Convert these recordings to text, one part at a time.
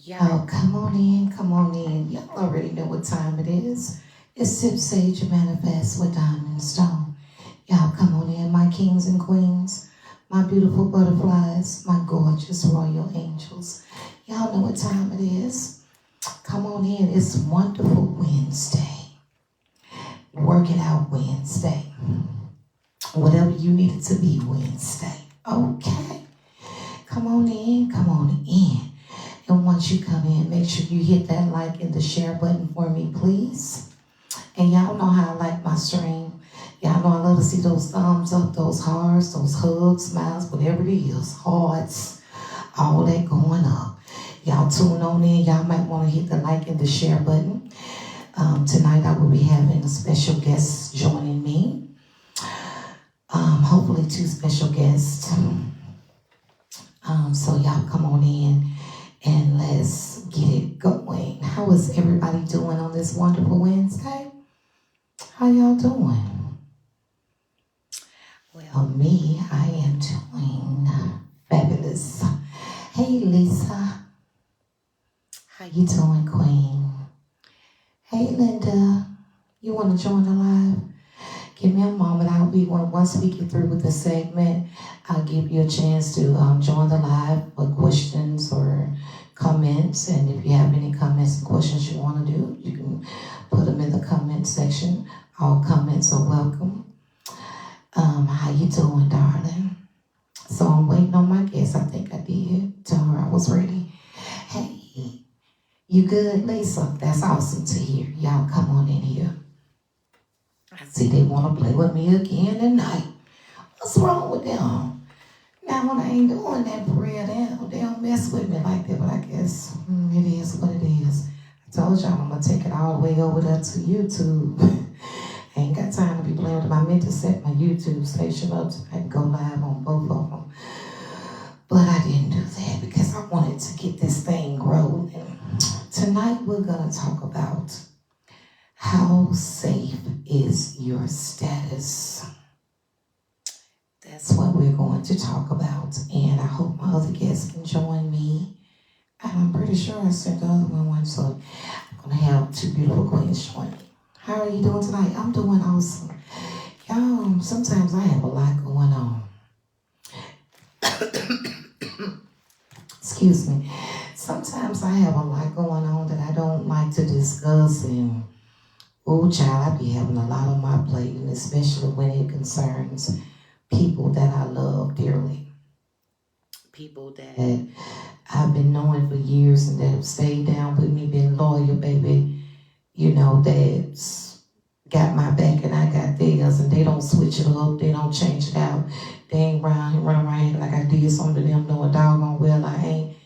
Y'all, come on in, come on in. Y'all already know what time it is. It's Sip Sage and Manifest with Diamond Stone. Y'all, come on in, my kings and queens, my beautiful butterflies, my gorgeous royal angels. Y'all know what time it is. Come on in. It's Wonderful Wednesday. Work it out Wednesday. Whatever you need it to be Wednesday. Okay. Come on in, come on in. And once you come in, make sure you hit that like and the share button for me, please. And y'all know how I like my stream. Y'all know I love to see those thumbs up, those hearts, those hugs, smiles, whatever it is, hearts, all that going up. Y'all tune on in. Y'all might want to hit the like and the share button. Tonight I will be having a special guest joining me. Hopefully 2 special guests. So y'all come on in and let's get it going. How is everybody doing on this wonderful Wednesday? How y'all doing? Well, me, I am doing fabulous. Hey, Lisa. How you doing, Queen? Hey, Linda. You want to join the live? Give me a moment. Once we get through with the segment, I'll give you a chance to join the live for questions or comments. And if you have any comments and questions you want to do, you can put them in the comment section. All comments are welcome. How you doing, darling? So I'm waiting on my guest. I think I did. Tell her I was ready. Hey, you good, Lisa? That's awesome to hear. Y'all come on in here. I see they want to play with me again tonight. What's wrong with them? Now when I ain't doing that for real, they don't mess with me like that, but I guess it is what it is. I told y'all I'm going to take it all the way over there to YouTube. I ain't got time to be playing with them. I meant to set my YouTube station up so I can go live on both of them. But I didn't do that because I wanted to get this thing rolling. Tonight we're going to talk about how safe is your status? That's what we're going to talk about. And I hope my other guests can join me. And I'm pretty sure I sent the other one, so I'm going to have 2 beautiful queens join me. How are you doing tonight? I'm doing awesome. Y'all, sometimes I have a lot going on. Excuse me. Sometimes I have a lot going on that I don't like to discuss, and oh, child, I be having a lot on my plate, and especially when it concerns people that I love dearly. People that I've been knowing for years and that have stayed down with me, been loyal, baby. You know, that's got my back and I got theirs, and they don't switch it up, they don't change it out. They ain't run around like I did something to them, knowing doggone well I ain't.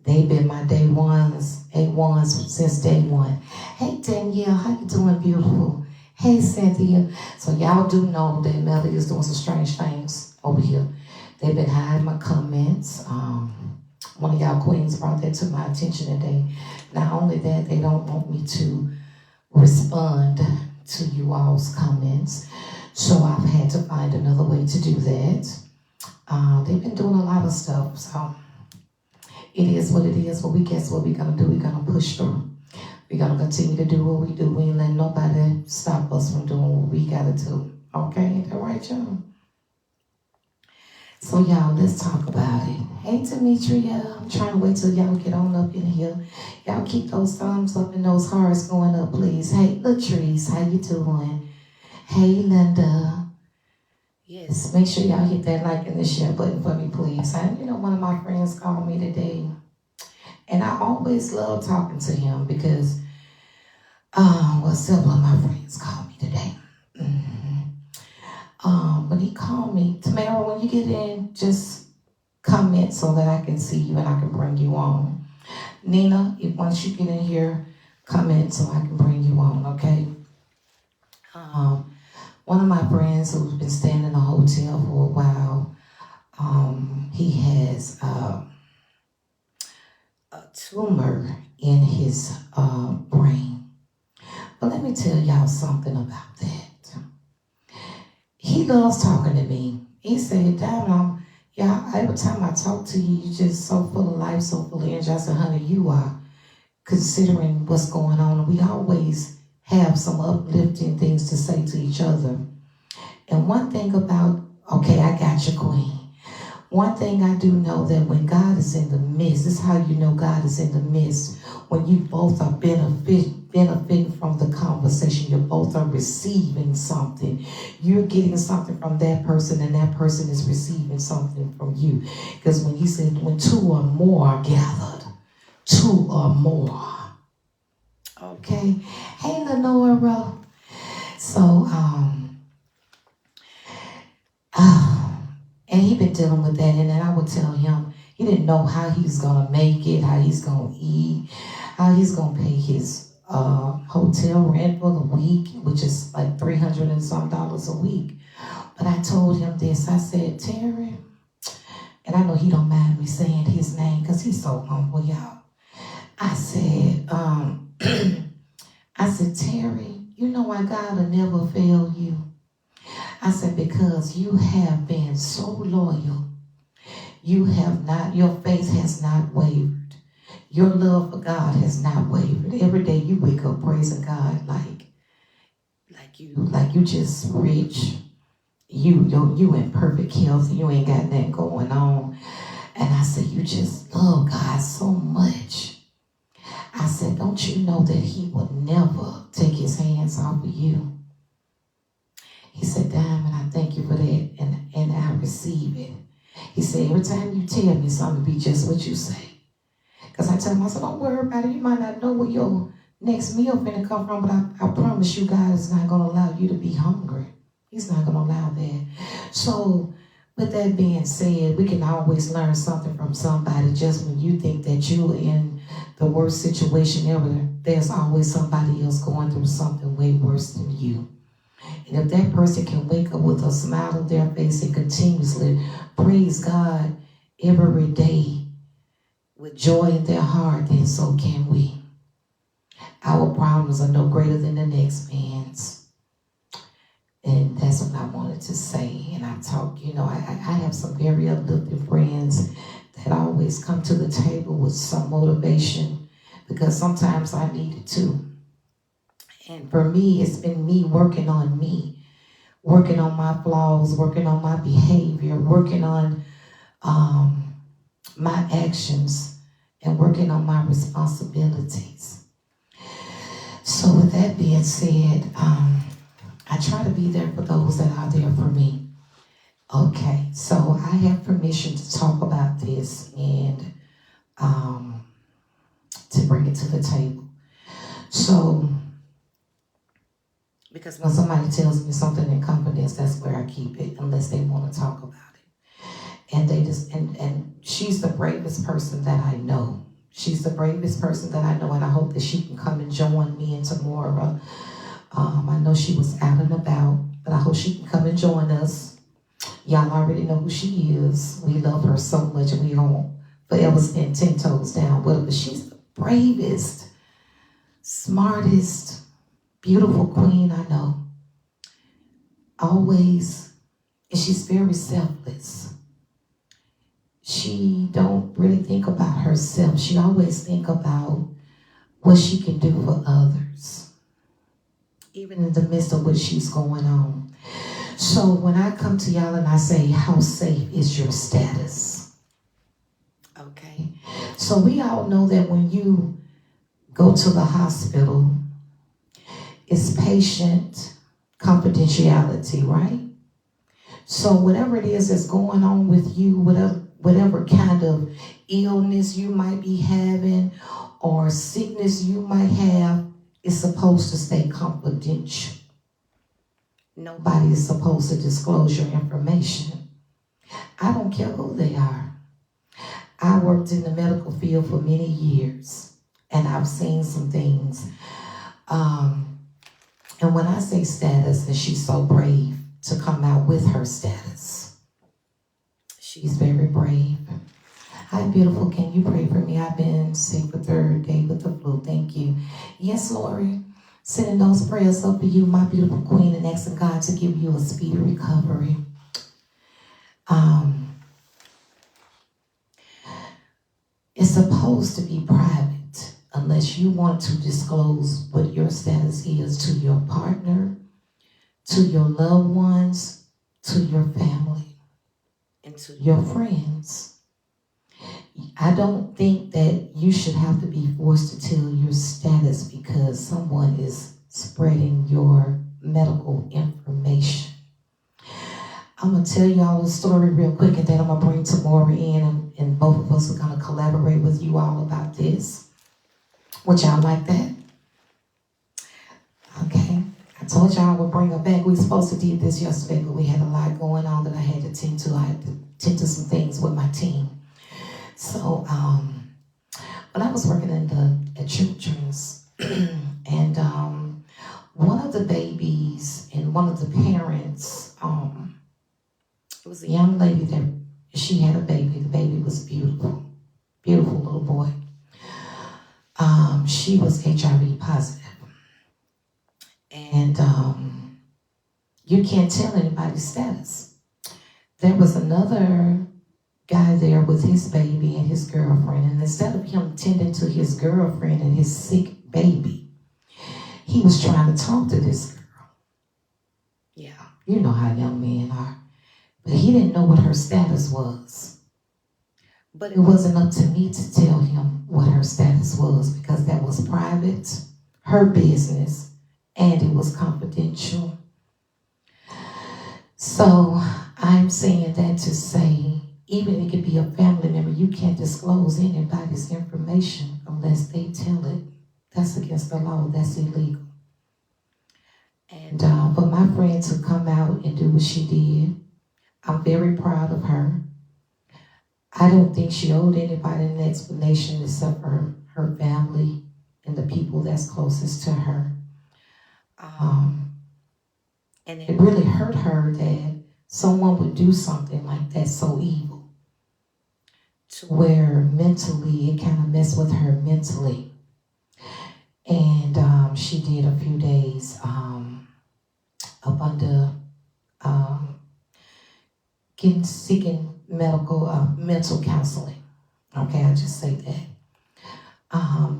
They been my day ones, A1s since day one. Hey, Danielle, how you doing, beautiful? Hey, Cynthia. So y'all do know that Melody is doing some strange things over here. They've been hiding my comments. One of y'all queens brought that to my attention today. Not only that, they don't want me to respond to you all's comments. So I've had to find another way to do that. They've been doing a lot of stuff, so it is what it is, but we guess what we're going to do. We're going to push through. We're going to continue to do what we do. We ain't letting nobody stop us from doing what we got to do. Okay? Ain't that right, y'all? So, y'all, let's talk about it. Hey, Demetria. I'm trying to wait till y'all get on up in here. Y'all keep those thumbs up and those hearts going up, please. Hey, Latrice, how you doing? Hey, Linda. Yes, make sure y'all hit that like and the share button for me, please. One of my friends called me today, and I always love talking to him because, several of my friends called me today. When he called me, Tamara, when you get in, just comment so that I can see you and I can bring you on. Nina, once you get in here, comment so I can bring you on, okay? One of my friends who's been staying in a hotel for a while, he has a tumor in his brain. But let me tell y'all something about that. He loves talking to me. He said, Diamond, it every time I talk to you, you're just so full of life, so full of energy. I said, honey, you are, considering what's going on. We always have some uplifting things to say to each other. And one thing about, okay, I got you, queen. One thing I do know that when God is in the midst, this is how you know God is in the midst. When you both are benefiting from the conversation, you both are receiving something. You're getting something from that person, and that person is receiving something from you. Because when he said, when two or more are gathered, two or more. Okay. Hey, Lenora. So, and he been dealing with that, and then I would tell him he didn't know how he's gonna make it, how he's gonna eat, how he's gonna pay his hotel rent for the week, which is like $300 and some a week. But I told him this. I said, Terry, and I know he don't mind me saying his name because he's so humble, y'all. I said, I said, Terry, you know why God will never fail you? I said, because you have been so loyal. You have not, your faith has not wavered. Your love for God has not wavered. Every day you wake up praising God like you just rich. You in perfect health. You ain't got nothing going on. And I said, you just love God so much. I said, don't you know that he will never take his hands off of you? He said, Diamond, I thank you for that, and I receive it. He said, every time you tell me something, be just what you say. Because I tell him, I said, don't worry about it. You might not know where your next meal finna come from, but I promise you, God is not going to allow you to be hungry. He's not going to allow that. So, with that being said, we can always learn something from somebody. Just when you think that you're in the worst situation ever, there's always somebody else going through something way worse than you. And if that person can wake up with a smile on their face and continuously praise God every day with joy in their heart, then so can we. Our problems are no greater than the next man's. And that's what I wanted to say. And I talk, I have some very uplifting friends that always come to the table with some motivation, because sometimes I need it too. And for me, it's been me working on my flaws, working on my behavior, working on my actions, and working on my responsibilities. So with that being said, I try to be there for those that are there for me. Okay, so I have permission to talk about this and to bring it to the table. So, because when somebody tells me something in confidence, that's where I keep it, unless they want to talk about it. And they just, and she's the bravest person that I know. She's the bravest person that I know, and I hope that she can come and join me in tomorrow. I know she was out and about, but I hope she can come and join us. Y'all already know who she is. We love her so much, and we don't forever stand 10 toes down with her. But she's the bravest, smartest, beautiful queen I know. Always, and she's very selfless. She don't really think about herself. She always think about what she can do for others, even in the midst of what she's going on. So when I come to y'all and I say, how safe is your status? Okay. So we all know that when you go to the hospital, it's patient confidentiality, right? So whatever it is that's going on with you, whatever kind of illness you might be having or sickness you might have, is supposed to stay confidential. Nobody is supposed to disclose your information. I don't care who they are. I worked in the medical field for many years, and I've seen some things. And when I say status, and she's so brave to come out with her status, she's very brave. Hi, beautiful. Can you pray for me? I've been sick for third day with the flu. Thank you. Yes, Lori. Sending those prayers up to you, my beautiful queen, and asking God to give you a speedy recovery. It's supposed to be private unless you want to disclose what your status is to your partner, to your loved ones, to your family, and to your friends. I don't think that you should have to be forced to tell your status because someone is spreading your medical information. I'm going to tell y'all a story real quick, and then I'm going to bring Tamora in, and both of us are going to collaborate with you all about this. Would y'all like that? Okay. I told y'all I would bring her back. We were supposed to do this yesterday, but we had a lot going on that I had to tend to. I had to tend to some things with my team. So, when I was working at Children's, and one of the babies and one of the parents, it was a young lady that she had a baby. The baby was beautiful, beautiful little boy. She was HIV positive. And you can't tell anybody's status. There was another guy there with his baby and his girlfriend, and instead of him tending to his girlfriend and his sick baby, he was trying to talk to this girl. Yeah, you know how young men are. But he didn't know what her status was. But it wasn't up to me to tell him what her status was because that was private, her business, and it was confidential. So I'm saying that to say, even it could be a family member, you can't disclose anybody's information unless they tell it. That's against the law. That's illegal. And for my friend to come out and do what she did, I'm very proud of her. I don't think she owed anybody an explanation except for her family and the people that's closest to her. And it really hurt her that someone would do something like that so evil, to where mentally it kind of messed with her mentally. And she did a few days up under seeking mental counseling. Okay, I just say that.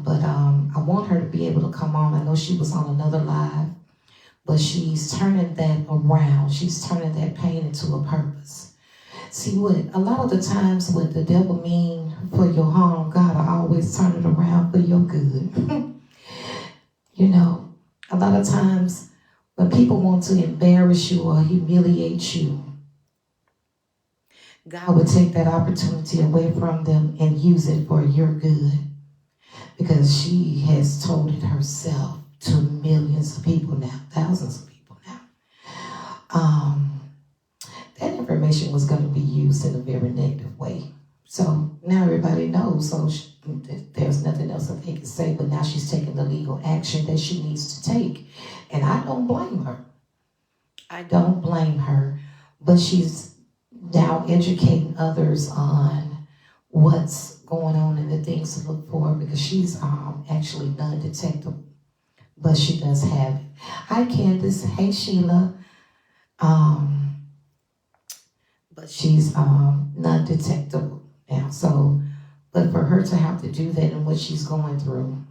But I want her to be able to come on. I know she was on another live, but she's turning that around. She's turning that pain into a purpose. See, what a lot of the times what the devil mean for your harm, God will always turn it around for your good. You know, a lot of times when people want to embarrass you or humiliate you, God would take that opportunity away from them and use it for your good. Because she has told it herself to millions of people now, thousands of people now. That information was going to be used in a very negative way. So now everybody knows, so there's nothing else that they can say, but now she's taking the legal action that she needs to take. And I don't blame her. I don't blame her, but she's now educating others on what's going on and the things to look for, because she's actually non-detectable, but she does have it. Hi, Candace. Hey, Sheila. But she's non-detectable now. So, but for her to have to do that and what she's going through,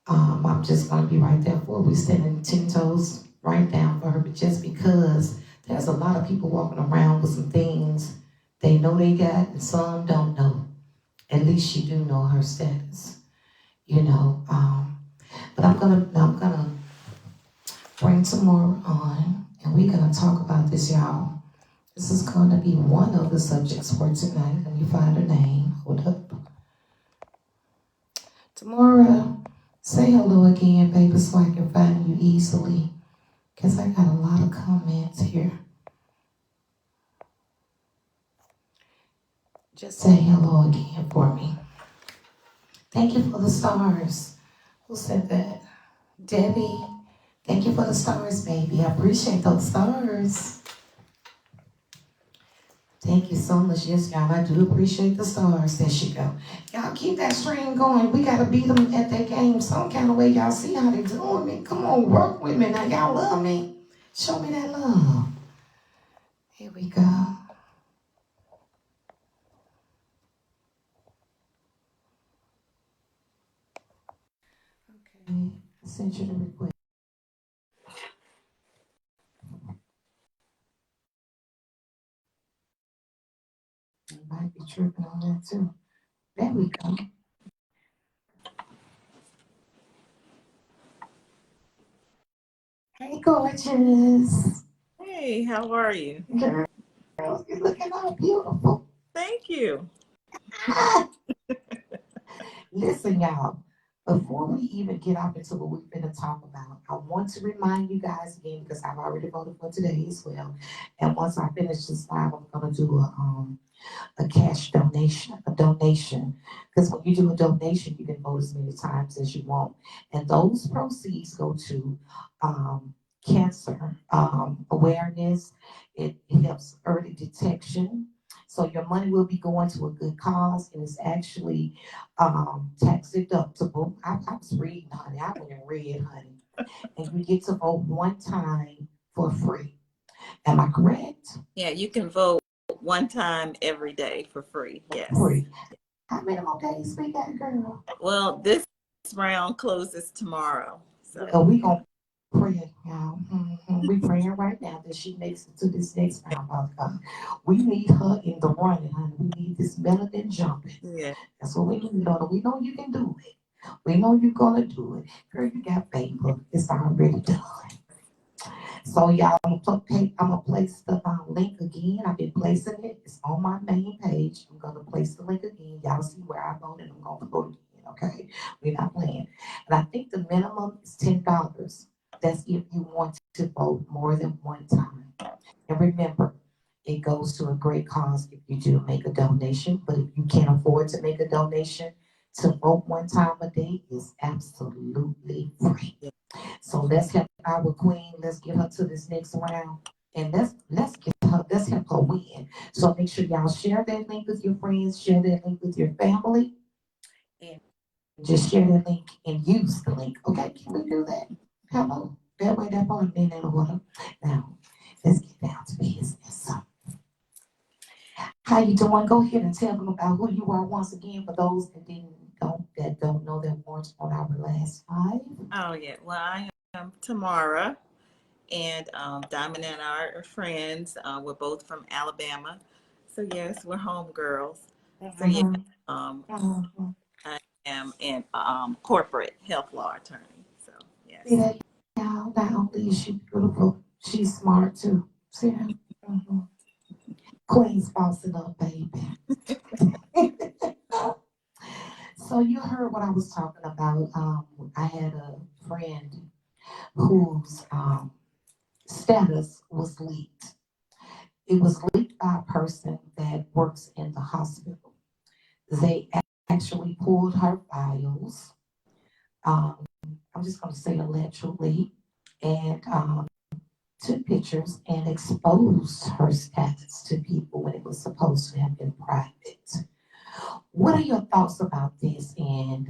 I'm just going to be right there for her. We're standing 10 toes right down for her, but just because there's a lot of people walking around with some things they know they got and some don't know. At least she do know her status, you know. But I'm gonna bring some more on, and we're gonna talk about this, y'all. This is gonna be one of the subjects for tonight. Let me find her name. Hold up. Tamora, say hello again, baby, so I can find you easily, because I got a lot of comments here. Just say hello again for me. Thank you for the stars. Who said that? Debbie, thank you for the stars, baby. I appreciate those stars. Thank you so much. Yes, y'all, I do appreciate the stars. There she go. Y'all keep that stream going. We got to beat them at that game some kind of way. Y'all see how they doing me. Come on, work with me now. Y'all love me. Show me that love. Here we go. sent you the request. You might be tripping on that too. There we go. Hey, gorgeous. Hey, how are you? Girl, you're looking all beautiful. Thank you. Listen, y'all, before we even get off into what we're going to talk about, I want to remind you guys again because I've already voted for today as well. And once I finish this live, I'm going to do a cash donation, because when you do a donation, you can vote as many times as you want. And those proceeds go to cancer awareness. It helps early detection. So your money will be going to a good cause, and it's actually tax deductible. I was reading, honey. I went and read, honey. And you get to vote one time for free. Am I correct? Yeah, you can vote one time every day for free. Yes. Free. How many more days we got, girl? Well, this round closes tomorrow. So Well, we gonna pray, y'all. We praying right now that she makes it to this next round, Father God. We need her in the running, honey. We need this melanin jumping. yeah. That's what we need, daughter. We know you can do it. We know you're gonna do it. Girl, you got paper. It's already done. So y'all, I'm gonna place the link again. I've been placing it. It's on my main page. I'm gonna place the link again. Y'all see where I voted. I'm gonna vote again. Okay, we're not playing. And I think the minimum is $10. That's if you want to vote more than one time. And remember, it goes to a great cause if you do make a donation. But if you can't afford to make a donation, to vote one time a day is absolutely free. So let's help our queen. Let's get her to this next round. And let's help her win. So make sure y'all share that link with your friends, share that link with your family, and just share that link and use the link. Okay, can we do that? Hello? That way that part in the water. Now, let's get down to business. So, how you doing? Go ahead and tell them about who you are once again for those that don't know that weren't on our last live. Oh yeah. Well, I am Tamara, and Diamond and I are friends. We're both from Alabama, so yes, we're home girls. So yeah, Mm-hmm. um, Mm-hmm. I am an corporate health law attorney. So See yes. that, y'all? Not only is she beautiful, she's smart too. See that? Mm-hmm. Queen's bossing up, baby. So you heard what I was talking about. I had a friend whose status was leaked. It was leaked by a person that works in the hospital. They actually pulled her files. Um, I'm just going to say allegedly, and took pictures and exposed her status to people when it was supposed to have been private. What are your thoughts about this and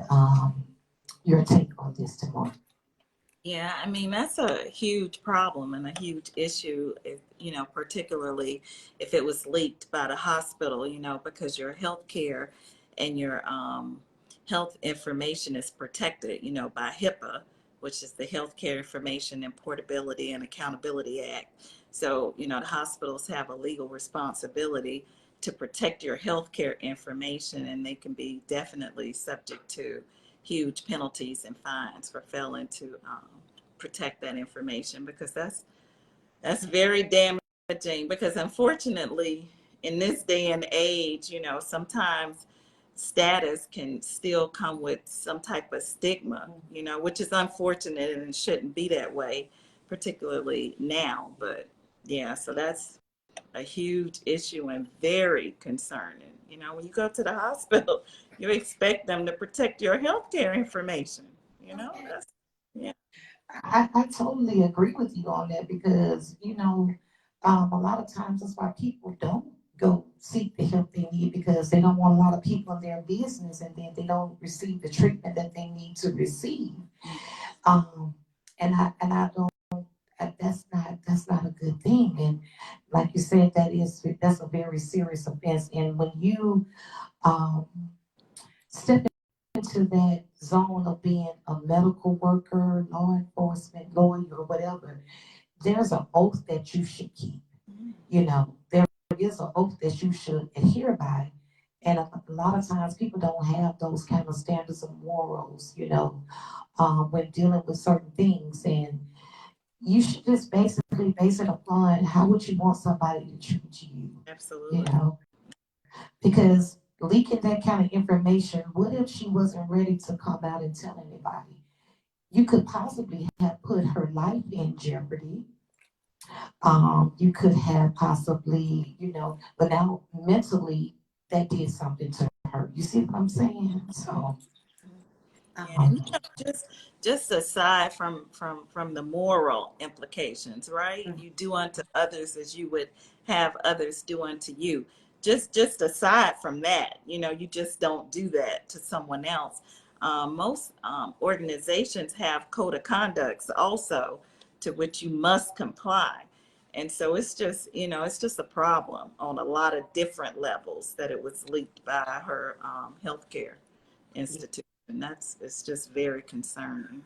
your take on this, Tamar? Yeah, I mean, that's a huge problem and a huge issue, if, particularly if it was leaked by the hospital, because your health care and your health information is protected, by HIPAA, which is the Healthcare Information and Portability and Accountability Act. So, the hospitals have a legal responsibility to protect your healthcare information, and they can be definitely subject to huge penalties and fines for failing to protect that information, because that's very damaging, because unfortunately in this day and age, sometimes status can still come with some type of stigma, which is unfortunate and it shouldn't be that way, particularly now. But yeah, so that's a huge issue and very concerning. When you go to the hospital, you expect them to protect your healthcare information. That's yeah. I totally agree with you on that because, a lot of times that's why people don't go seek the help they need because they don't want a lot of people in their business and then they don't receive the treatment that they need to receive. Um, and I don't, that's not a good thing. And like you said, that's a very serious offense. And when you um, step into that zone of being a medical worker, law enforcement, lawyer, or whatever, there's an oath that you should keep. You know, there is an oath that you should adhere by. And a lot of times people don't have those kind of standards of morals, you know, when dealing with certain things. And you should just basically base it upon how would you want somebody to treat you, Absolutely. you know, because leaking that kind of information, what if she wasn't ready to come out and tell anybody? You could possibly have put her life in jeopardy. You could have possibly, you know, but now mentally that did something to her. You see what I'm saying? So, Yeah, and um, just aside from the moral implications, right? You do unto others as you would have others do unto you. Just aside from that, you just don't do that to someone else. Most organizations have code of conducts also to which you must comply. And so it's just a problem on a lot of different levels that it was leaked by her healthcare institution. And it's just very concerning.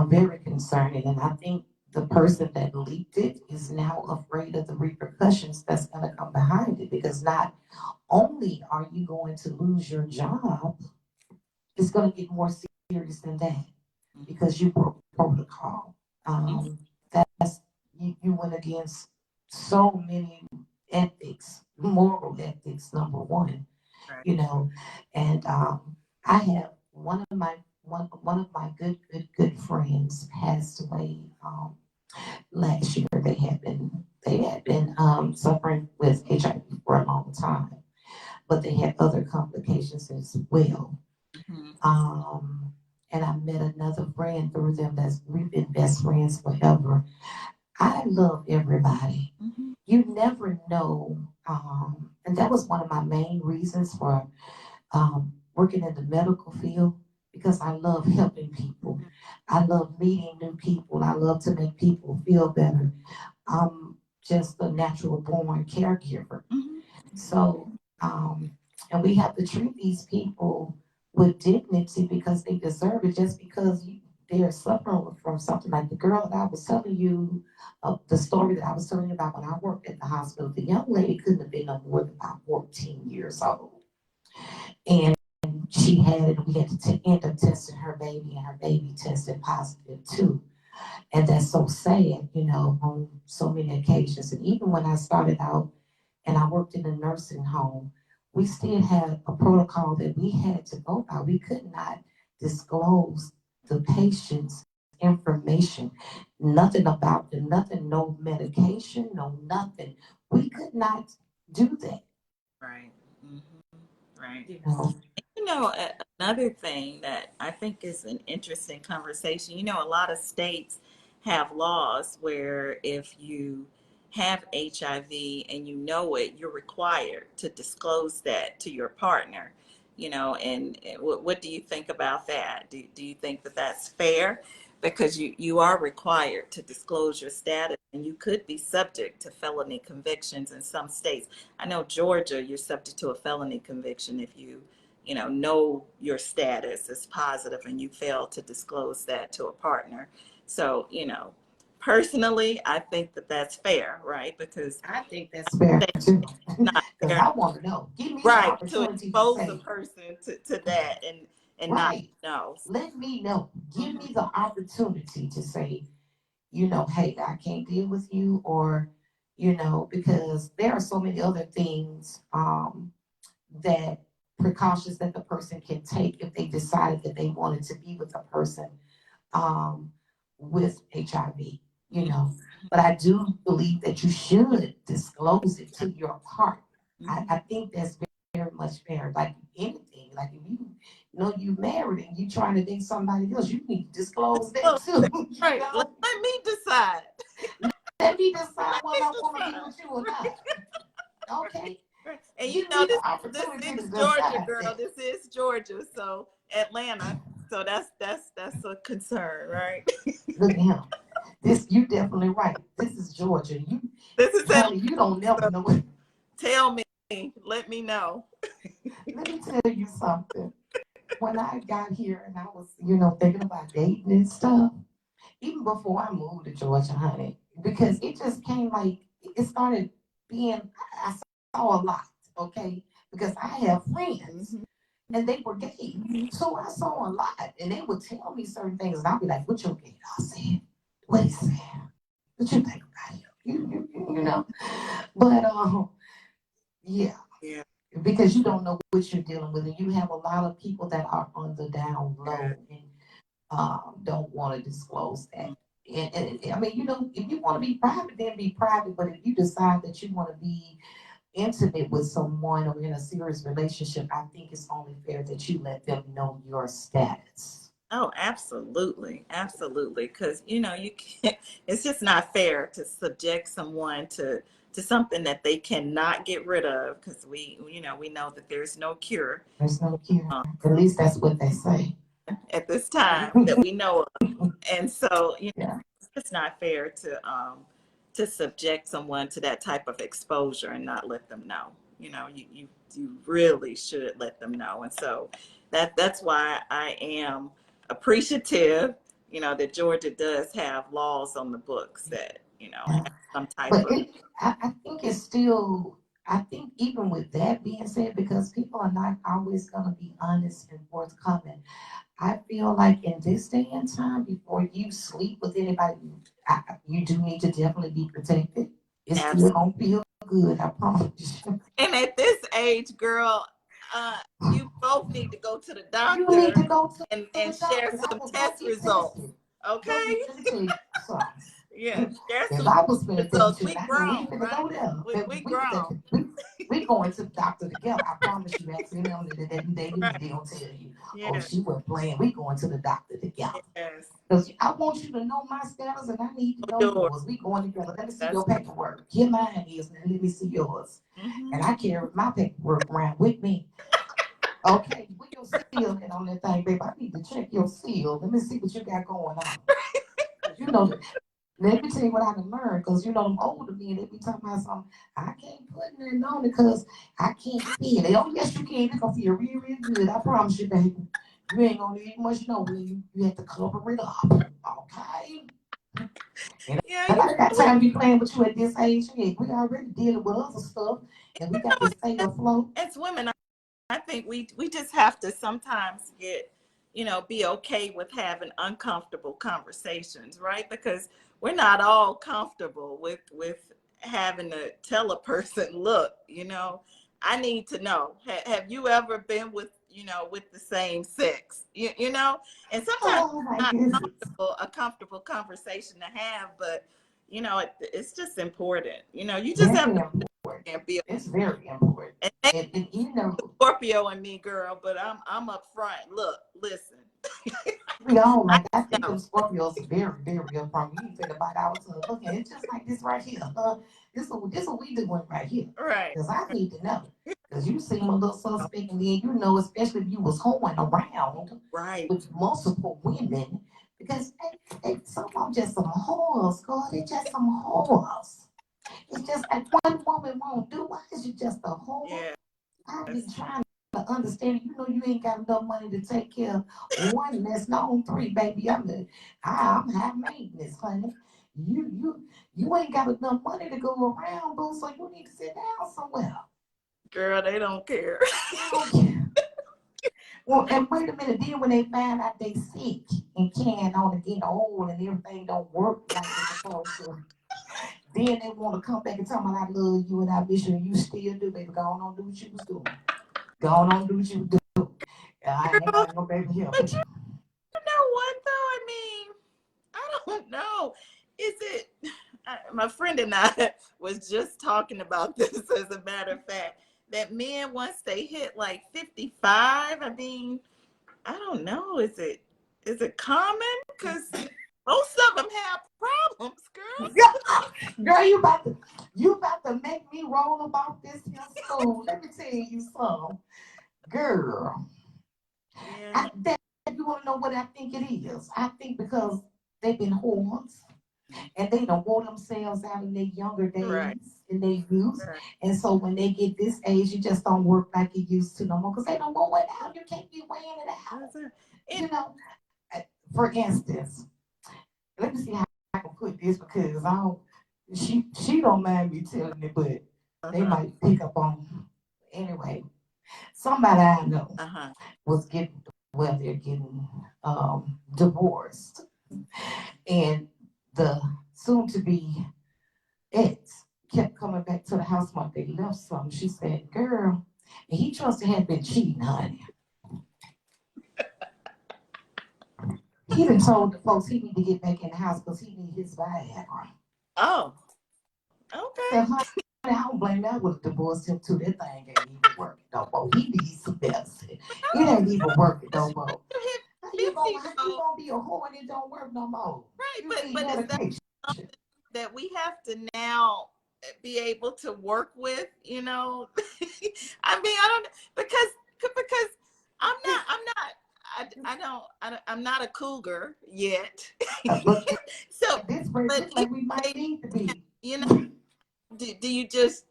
very concerning. And I think the person that leaked it is now afraid of the repercussions that's going to come behind it because not only are you going to lose your job, it's going to get more serious than that because you broke protocol. That's you went against so many ethics, moral ethics, number one, Right. you know, and I have one of my good friends passed away last year. They had been suffering with HIV for a long time, but they had other complications as well. Mhm. And I met another friend through them that's we've been best friends forever. I love everybody. Mhm. You never know. And that was one of my main reasons for working in the medical field because I love helping people. I love meeting new people. I love to make people feel better. I'm just a natural born caregiver. Mhm. So, um, and we have to treat these people with dignity because they deserve it just because they're suffering from something like the girl that I was telling you, the story that I was telling you about when I worked at the hospital. The young lady couldn't have been no more than about 14 years old. And she had, we had to end up testing her baby, and her baby tested positive too. And that's so sad, you know, on so many occasions. And even when I started out and I worked in a nursing home, we still had a protocol that we had to go by. We could not disclose the patient's information, nothing about them, nothing, no medication, no nothing. We could not do that, Right. Mhm. Right. you know. Another thing that I think is an interesting conversation, a lot of states have laws where if you have HIV and you know it, you're required to disclose that to your partner, and what do you think about that? Do you think that that's fair? Because you are required to disclose your status and you could be subject to felony convictions in some states. I know Georgia, you're subject to a felony conviction if you know your status is positive and you fail to disclose that to a partner. So, personally, I think that that's fair, right? Because I think that's fair too, not because fair, I want to know. Give me the right, to opportunity to expose a say, person to that and not right. know. Let me know. Give Mhm. me the opportunity to say, you know, hey, I can't deal with you, or, you know, because there are so many other things that precautions that the person can take if they decided that they wanted to be with a person um, with HIV, you know. But I do believe that you should disclose it to your partner. I think that's very much fair. Like anything, like if you know you married and you trying to date somebody else, you need to disclose that Well, too. You right. Let, know, let me decide. let me decide Let me whether I want to be decide. with you or not. Okay, Right. And give me the this opportunity to is Georgia, decide girl. that. This is Georgia, so Atlanta. So that's a concern, right? Look at him. This you definitely right. This is Georgia. You, This is Atlanta. honey, you don't never So know what. tell me, let me know. Let me tell you something. when I got here and I was, thinking about dating and stuff, even before I moved to Georgia, honey, because it just came like it started being. I saw a lot, okay, because I have friends Mhm. and they were gay, so I saw a lot, and they would tell me certain things, and I'd be like, "What your gay?" I said, "What he said? What you think about him?" You know, but yeah, Yeah. because you don't know what you're dealing with, and you have a lot of people that are on the down low and don't want to disclose that. And I mean, if you want to be private, then be private. But if you decide that you want to be intimate with someone or in a serious relationship, I think it's only fair that you let them know your status. Oh, absolutely. Absolutely. Because, you can't, it's just not fair to subject someone to something that they cannot get rid of because we know that there's no cure There's no cure. At least that's what they say. at this time that we know of. And so, Yeah. it's not fair to subject someone to that type of exposure and not let them know. You really should let them know. And so that's why I am appreciative, that Georgia does have laws on the books that, Yeah. have some type But of I think it's still, I think even with that being said, because people are not always going to be honest and forthcoming, I feel like in this day and time, before you sleep with anybody, you do need to definitely be protected. It's still abs. gonna feel good, I promise you. And at this age, girl, you both need to go to the You need doctor to go to and the share doctor. I some will go test get results. tested. Go Okay? get, let me tell you something. Yeah, share If some I was finna tell you results. to, We I know we grown, finna right? go there. We grown. We going to the doctor together. I promise you, ask any of them that they Right. they'll tell you, oh, Yeah. she was playing. We going to the doctor together. Yes. Because I want you to know my status and I need to know Sure. yours. We going together. Let me see That's your paperwork. Here mine is, and let me see yours. hmm And I carry my paperwork around with me. Okay, where your seal at on that thing, babe? I need to check your seal. Let me see what you got going on. Because let me tell you what I can learn. Because them older men, they be talking about something. I can't put nothing on it because I can't feel it. Oh, yes, you can. It's going to feel real, real good. I promise you, baby. You ain't going to need much know when you have to cover it up. Okay? And Yeah, I got time to be playing with you at this age. Yeah, we already dealing with other stuff, and we got to stay afloat. as women, I think we just have to sometimes be okay with having uncomfortable conversations, right? Because we're not all comfortable with having to tell a person, look, I need to know. Have you ever been with the same sex? And sometimes Oh my it's not goodness. a comfortable conversation to have, but it's just important. You just have Very to important. and be. It's very important. And And Scorpio and me, girl, but I'm up front. Look, listen. we all I like, I think them know. Scorpios are very, very up front. You ain't finna bite our tongue. Look, it's just like this right here. This what we doing right here. Right. Because I need to know. Because you seem a little suspect, and then especially if you was hoeing around Right. with multiple women. Because some of them just some whores, God. They just some whores. It's just like one woman won't do. Why is you just a whore? Yeah. I be trying to understand. You ain't got enough money to take care of one. That's not on three, baby. I'm high maintenance, honey. You ain't got enough money to go around, boo. So you need to sit down somewhere. Girl, they don't care. They don't care. Well, and wait a minute. Then when they find out they sick and can on get old and everything don't work like it's supposed to, then they want to come back and tell me I love you and I miss you, and you still do, baby. Go on do what you was doing. Go on do what you was doing. I ain't Girl, got no baby help. but you know what though? I mean, I don't know. Is it my friend and I was just talking about this as a matter of fact, that men once they hit like 55, I mean, I don't know. Is it common? Because most of them have problems, girl. Girl, you about to make me roll about this here school. Let me tell you something. Girl, Yeah. that you want to know what I think it is? I think because they've been whores. And they don't wore themselves out in their younger Right. days, in their youth. Right. And so when they get this age, you just don't work like you used to no more because they don't wear it out. You can't be wearing it out. That's it. You know, uh, for instance, let me see how I can put this because I don't. She don't mind me telling it, but they Uh-huh. might pick up on. Anyway, somebody I know Uh-huh. was getting well, they're getting divorced, and the soon-to-be ex kept coming back to the house once they left something. She said, "Girl," and he trusted had been cheating, honey. He done told the folks he need to get back in the house because he need his Viagra. Oh, I okay. said, honey, I don't blame that. I would have divorced him too. That thing ain't even working no more. He needs some medicine. It ain't even working no more. You hit How 50 you though. gonna be a whore and it don't work no more? Right, You need but is that medication. that we have to now be able to work with, you know? I mean, I don't because I'm not a cougar yet. But So, this way, but this either way we might way, need to be. you know, do you just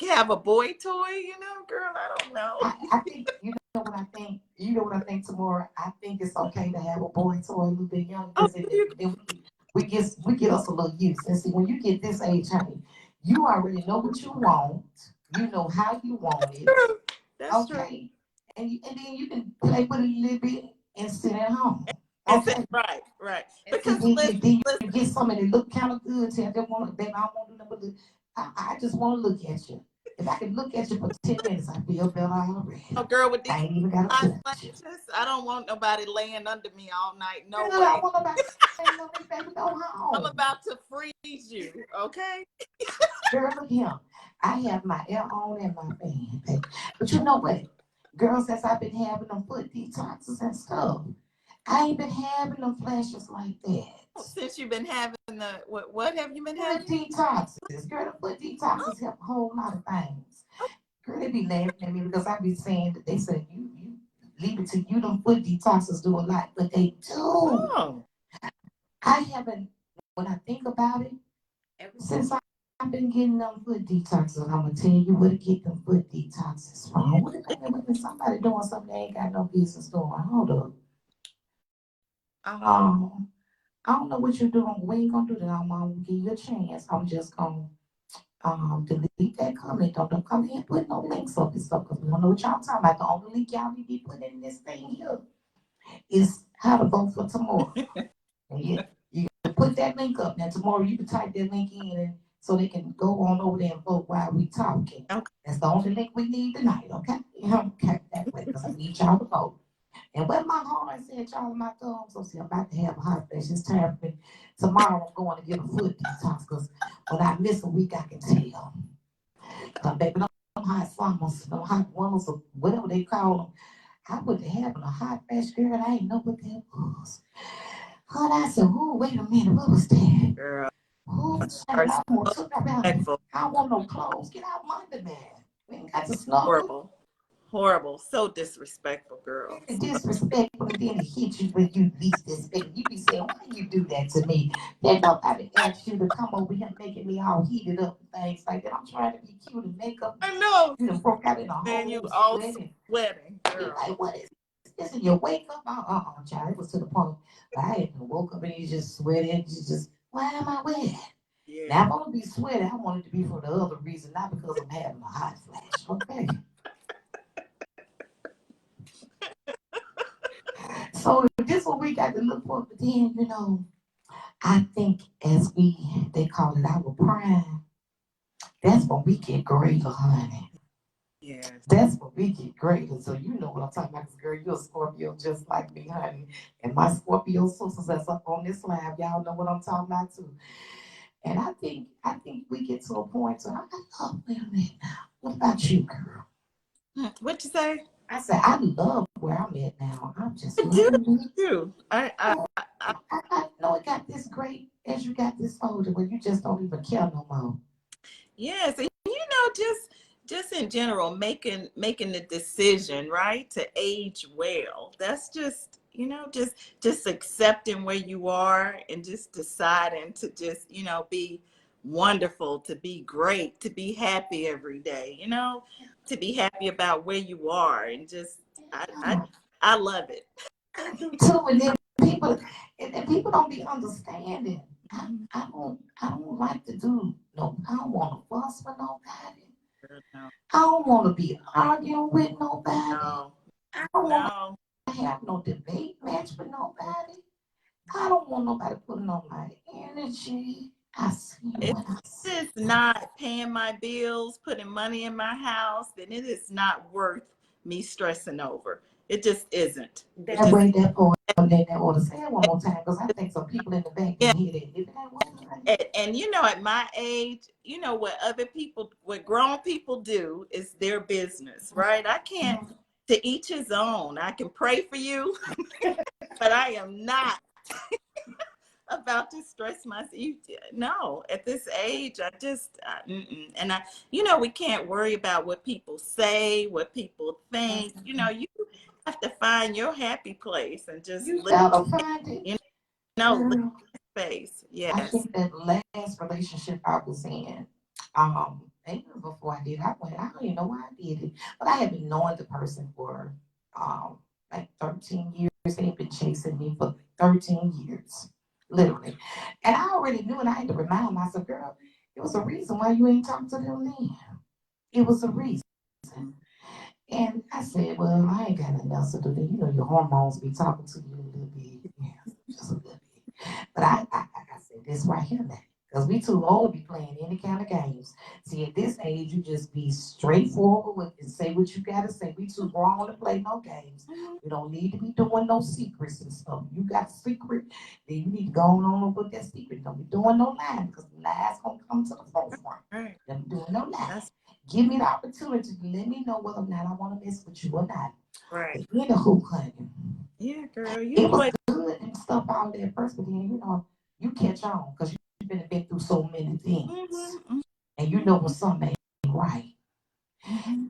have a boy toy, you know, girl? I don't know. I think you know what I think. You know what I think tomorrow. I think it's okay to have a boy toy a little bit young Oh, because we get us a little used. And see, when you get this age, honey, you already know what you want. You know how you want it. true. That's true. Okay, and then you can play with it a little bit and sit at home. And say, Okay. right, right. And see, Because listen, then listen, you get something that look kind of good. Tell them, baby, I don't want to do nothing but look. I just want to look at you. If I can look at you for 10 minutes, I feel better already. a girl with I these ain't even got to hot touch you. flashes, I don't want nobody laying under me all night. No Girl, I way. want nobody saying no, baby, go I'm home. about to freeze you, okay? Girl, look here. I have my air on and my fan, baby. But you know what? Girls, since I've been having them foot detoxes and stuff, I ain't been having them flashes like that. Since you've been having the what have you been Foot having? detoxes. Girl, the foot Oh, detoxes help a whole lot of things. Girl, they be laughing at me because I be saying that they say you leave it to you. Them foot detoxes do a lot, but they do. oh, I haven't. When I think about it, ever since I've been getting them foot detoxes, I'm gonna tell you where to get them foot detoxes yeah. from. Wait a minute, somebody doing something they ain't got no business doing. Hold up. Oh, Um, I don't know what you're doing. We ain't gonna do that. I'm gonna give you a chance. I'm just gonna delete that comment. Don't come here and put no links up and stuff because we don't know what y'all talking about. The only link y'all need to be putting in this thing here is how to vote for tomorrow. And you can put that link up. Now tomorrow you can type that link in and so they can go on over there and vote while we talking. okay. That's the only link we need tonight, okay? Okay, that way, because I need y'all to vote. And when my horn said, y'all my thumbs, so see, I'm about to have a hot flash. It's time for me. Tomorrow I'm going to get a foot detox because when I miss a week, I can tell. Cause baby, them hot summers, them hot winters, or whatever they call them, I was having a hot flash, girl, and I didn't know what that was. Honey, I said, "Ooh, wait a minute, what was that? Girl, Ooh, are child, I almost so took my belly. disrespectful. I don't want no clothes. Get out my underwear. We ain't got to snuggle." Horrible. Horrible. So disrespectful, girl. Very disrespectful, and then it hit you when you least expect. You be saying, "Why you do that to me?" Then nobody asked you to come over here making me all heated up and things like that. I'm trying to be cute and make up. I know. You done broke out in a And you whole all sweat and sweating, you girl. like, what is this? And you wake up, child. It was to the point where I had woke up and you just sweating. You just, why am I wet? Yeah. Now, if I'm gonna be sweaty, I want it to be for the other reason, not because I'm having a hot flash. Okay. So this what we got to look for. But then, I think as they call it our prime, that's when we get greater, honey. Yes. That's when we get greater. So you know what I'm talking about, 'cause girl, you're a Scorpio just like me, honey. And my Scorpio sisters that's up on this slab, y'all know what I'm talking about too. And I think we get to a point where I love, wait a minute now. What about you, girl? What you say? I said, I love where I'm at now. I'm just I do loving it. too. I know it got this great as you got this older where you just don't even care no more. Yes, and just in general, making the decision, right, to age well. That's just, just accepting where you are and just deciding to just, be wonderful, to be great, to be happy every day, to be happy about where you are and just, I love it. I do too, and then people, and people don't be understanding. I don't like to do no. I don't want to fuss with nobody. No, I don't want to be arguing with nobody. no, I don't want no. to have no debate match with nobody. I don't want nobody putting on my energy. I see you If when I see it is not paying my bills, putting money in my house, then it is not worth me stressing over. It just isn't. It that just, way, that part, that order. Say it one more time, because I think some people in the back yeah. can hear that. If that wasn't right. And at my age, what grown people do is their business, right? I can't, to each his own. I can pray for you, but I am not about to stress myself. No, at this age, and we can't worry about what people say, what people think. You have to find your happy place and just You live, gotta find it. live Girl, space. I Yes. think that last relationship I was in, even before I did, I don't even know why I did it, but I had been knowing the person for like 13 years. They had been chasing me for 13 years, literally. And I already knew, and I had to remind myself, girl, it was a reason why you ain't talking to them then. It was a reason. And I said, well, I ain't got nothing else to do. Your hormones be talking to you a little bit. Yeah, just a little bit. But I said this right here now. Because we too old to be playing any kind of games. See, at this age, you just be straightforward with and say what you gotta say. We too grown to play no games. We don't need to be doing no secrets and stuff. You got a secret, then you need to go on and put that secret. Don't be doing no lying, because the lies gonna come to the forefront. Right. Don't be doing no lying. That's Give me the opportunity to let me know whether or not I want to mess with you or not. right. But anywho, honey, Yeah, girl. it was good and stuff out there first, but then you catch on because you've been through so many things, and you know when something ain't right.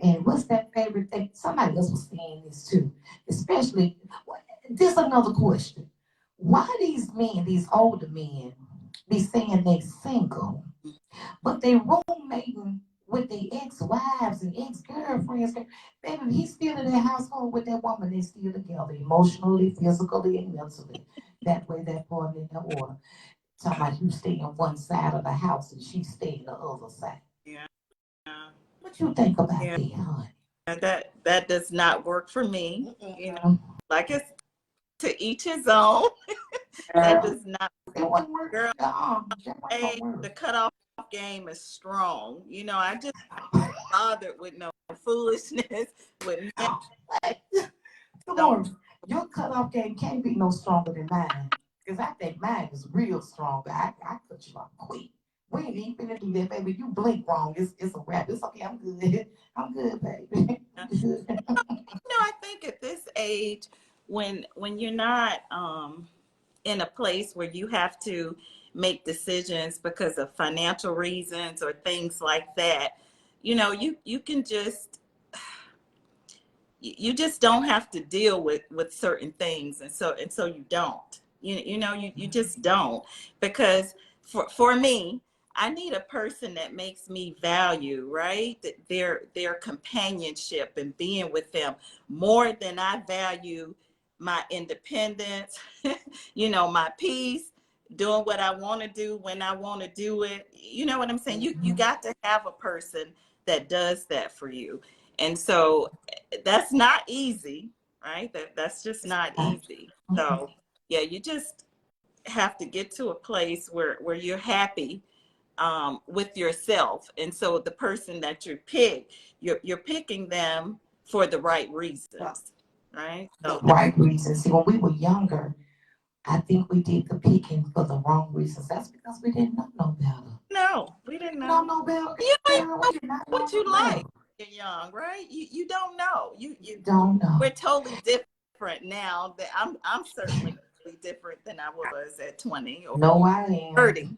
And what's that favorite thing? Somebody else was saying this too, especially. This another question: why these men, these older men, be saying they single, but they roommating with their ex-wives and ex-girlfriends? Baby, if he's still in that household with that woman, they still together, emotionally, physically, and mentally. That way, that part in that order. Talking about you stay on one side of the house and she stay on the other side. Yeah. What you think about Yeah. that, honey? That does not work for me. Mm-mm. Like it's to each his own. That does not, It wouldn't work. girl. That wasn't gonna The work. cutoff game is strong. I just bothered with no foolishness with men. Come Don't. on, your cutoff game can't be no stronger than mine. Because I think mine is real strong. I cut you off quick. We ain't even finna do that, baby. You blink wrong. It's a wrap. It's okay. I'm good. I'm good, baby. I think at this age, when you're not in a place where you have to make decisions because of financial reasons or things like that, you can just you just don't have to deal with certain things, and so you don't. You just don't, because for me, I need a person that makes me value, right, that their companionship and being with them more than I value my independence, my peace, doing what I want to do when I want to do it. You know what I'm saying? You got to have a person that does that for you. And so that's not easy, right? That's just not easy. So yeah, you just have to get to a place where you're happy with yourself. And so the person that you pick, you're picking them for the right reasons, right? The So right reasons. See, when we were younger, I think we did the picking for the wrong reasons. That's because we didn't know no better. no, we didn't No, know. no better. You don't Girl, know we did not know what you no better. like when you're young, right? You don't know. You don't know. We're totally different now. That I'm certainly different than I was at 20 or No, I am. 30.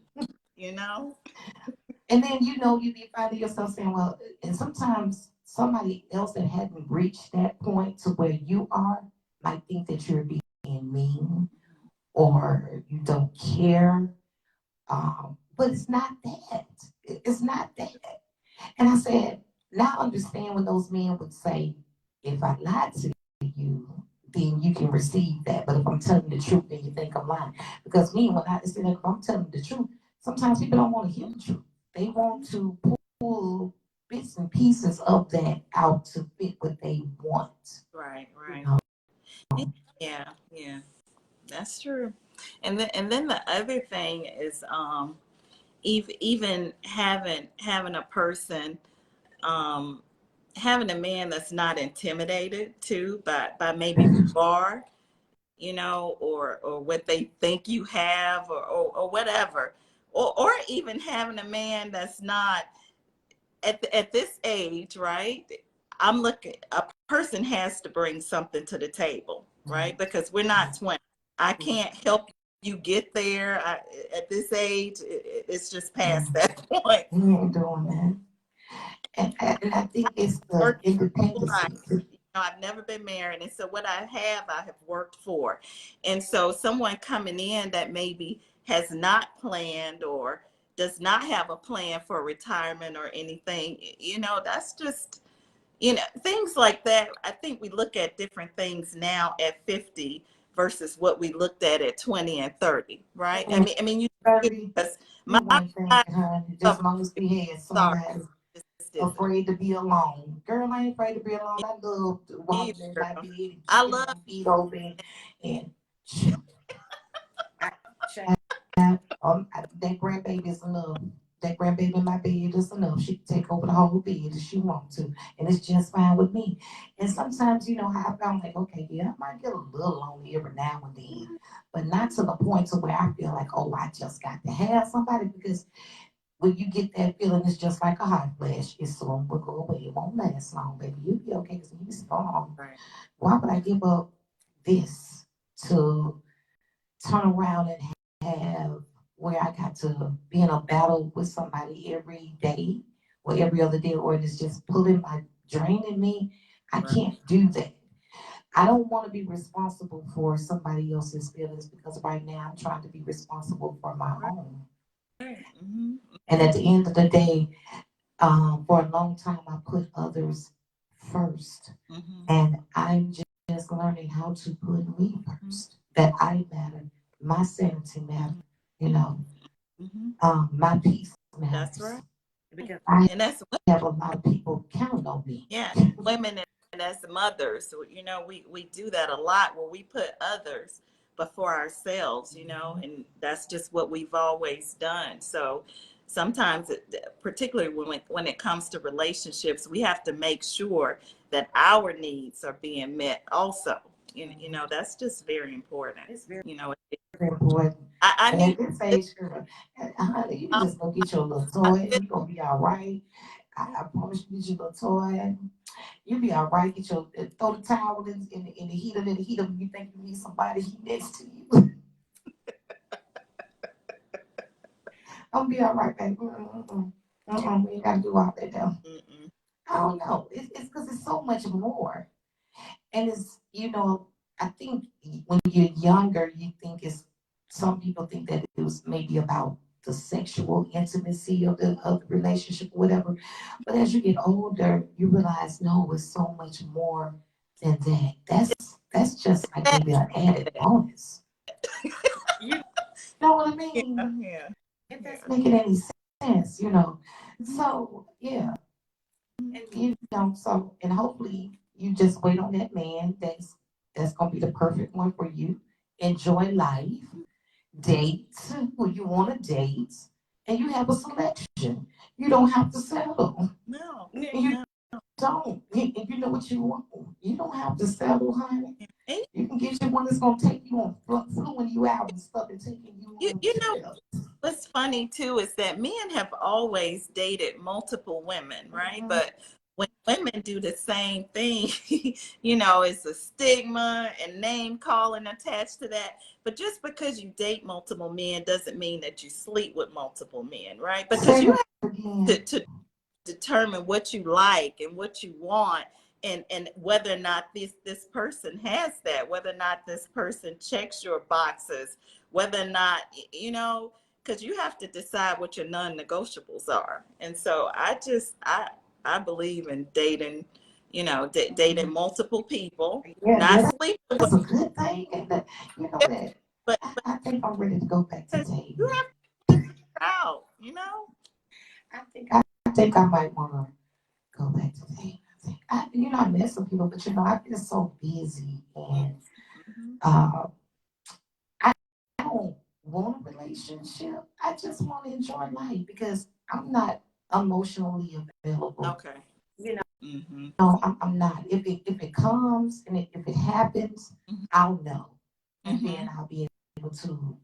And then you be finding yourself saying, well, and sometimes somebody else that hadn't reached that point to where you are might think that you're being mean or you don't care. But it's not that. It's not that. And I said, now I understand when those men would say, if I lied to you, then you can receive that. But if I'm telling the truth, then you think I'm lying. Because me, when I say, if I'm telling the truth, sometimes people don't want to hear the truth. They want to pull bits and pieces of that out to fit what they want. Right, You right. know? Yeah, yeah, that's true. And then the other thing is even having a person, um having a man that's not intimidated too by maybe who you are, or what they think you have, or whatever, or even having a man that's not at this age, right? I'm looking, a person has to bring something to the table, right? Because we're not 20. I can't help you get there. At this age, it's just past that point. He ain't doing that. And I think it's the Working full independence. time. I've never been married, and so what I have worked for. And so someone coming in that maybe has not planned or does not have a plan for retirement or anything, that's just, things like that. I think we look at different things now at 50 versus what we looked at 20 and 30, right? I mean, 30, because you my weren't thinking, honey, just of long as we had sorry, somebody just did afraid to be alone. Girl, I ain't afraid to be alone. I love either. walking in my bed and I kicking love my feet open and I, child, that grandbaby is enough. That grandbaby in my bed is enough. She can take over the whole bed if she wants to. And it's just fine with me. And sometimes, how I found like, okay, yeah, I might get a little lonely every now and then, but not to the point to where I feel like, oh, I just got to have somebody, because when you get that feeling, it's just like a hot flash. It soon will go away. It won't last long, baby. You'll be okay because you be strong. right. Why would I give up this to turn around and have where I got to be in a battle with somebody every day or every other day, or it's just draining me? I Right. can't do that. I don't want to be responsible for somebody else's feelings, because right now I'm trying to be responsible for my Right. own. Mm-hmm. And at the end of the day, for a long time, I put others first. Mm-hmm. And I'm just learning how to put me first. That I matter, my sanity matters, you know, Mm-hmm. my peace That's matters. right. Because I And that's have a lot of people counting on me. yeah, women and as mothers, so, we do that a lot where we put others before ourselves, and that's just what we've always done. So sometimes, particularly when it comes to relationships, we have to make sure that our needs are being met also. That's just very important. It's very You know, important. I And need at this age, girl, honey, you can just go get your little toy and you're going to be all right. I promise you, get your little toy. You'll be all right. Throw the towel in the heater. In the heater, when you think you need somebody next to you. I'll be all right, baby. We ain't got to do all that now. Mm-mm. I don't know. It's because it's so much more. And I think when you're younger, some people think that it was maybe about the sexual intimacy of the relationship or whatever. But as you get older, you realize, no, it's so much more than that. That's just like maybe an added bonus. You know what I Yeah, mean? yeah, If yeah. that's making any sense. So yeah, and hopefully you just wait on that man that's gonna be the perfect one for you. Enjoy life, date who you want to date, and you have a selection. You don't have to settle. No, You no. don't. If you know what you want, you don't have to settle, honey. And You can get you one that's gonna take you on, fluing you out and stuff, and taking you you, on you know trips. what's funny too is that men have always dated multiple women, right? Mhm. But when women do the same thing, it's a stigma and name calling attached to that. But just because you date multiple men doesn't mean that you sleep with multiple men, right? Because Say you that have again. to determine what you like and what you want, and whether or not this person has that, whether or not this person checks your boxes, whether or not, you know, because you have to decide what your non-negotiables are. And so I believe in dating, you know, dating multiple people, Yeah, not yeah, sleeping with, that's a good thing. And that, you know that but I think I'm ready to go back to you dating. have to figure it out, you know. I think I might want to go back to dating. I met some people, but I've been so busy and Mhm. uh, I don't want a relationship. I just want to enjoy life because I'm not emotionally available. Okay. You Mm-hmm. know, I'm not. If it comes and if it happens, I'll know, and Mm-hmm. then able to.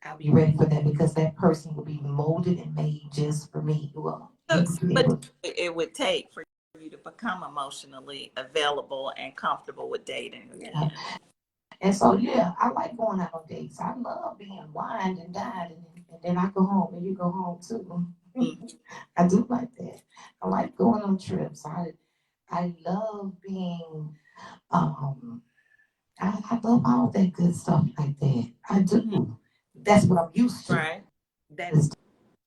I'll be ready for that because that person will be molded and made just for me. Well, you So, can be but able. it would take for you to become emotionally available and comfortable with dating Yeah. again. And so, yeah, I like going out on dates. I love being wined and dined, and then I go home and you go home too. Mm. I do like that. I like going on trips. I love being, um, I love all that good stuff like that. I Mhm. do. That's what I'm used to. Right. That is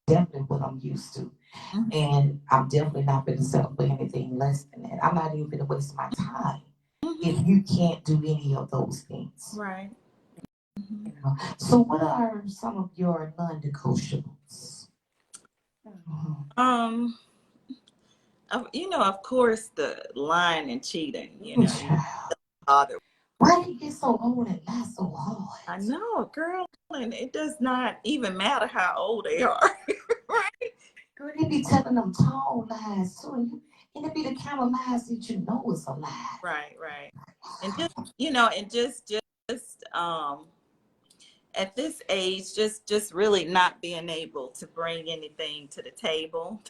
definitely what I'm used to. Mhm. And I'm definitely not going to settle for anything less than that. I'm not even going to waste my time if Mhm. you can't do any of those things. Right. Mhm. So, what are some of your non-negotiables? Mhm. Um, you know, of course, the lying and cheating. You know, you Child, bother. why do you get so old and lie so I hard? know, girl, and it does not even matter how old they are. Right. Girl, they be telling them tall lies too, and it be the kind of lies that you know is a lie. Right. Right. And just, you know, and just at this age, just really not being able to bring anything to the table.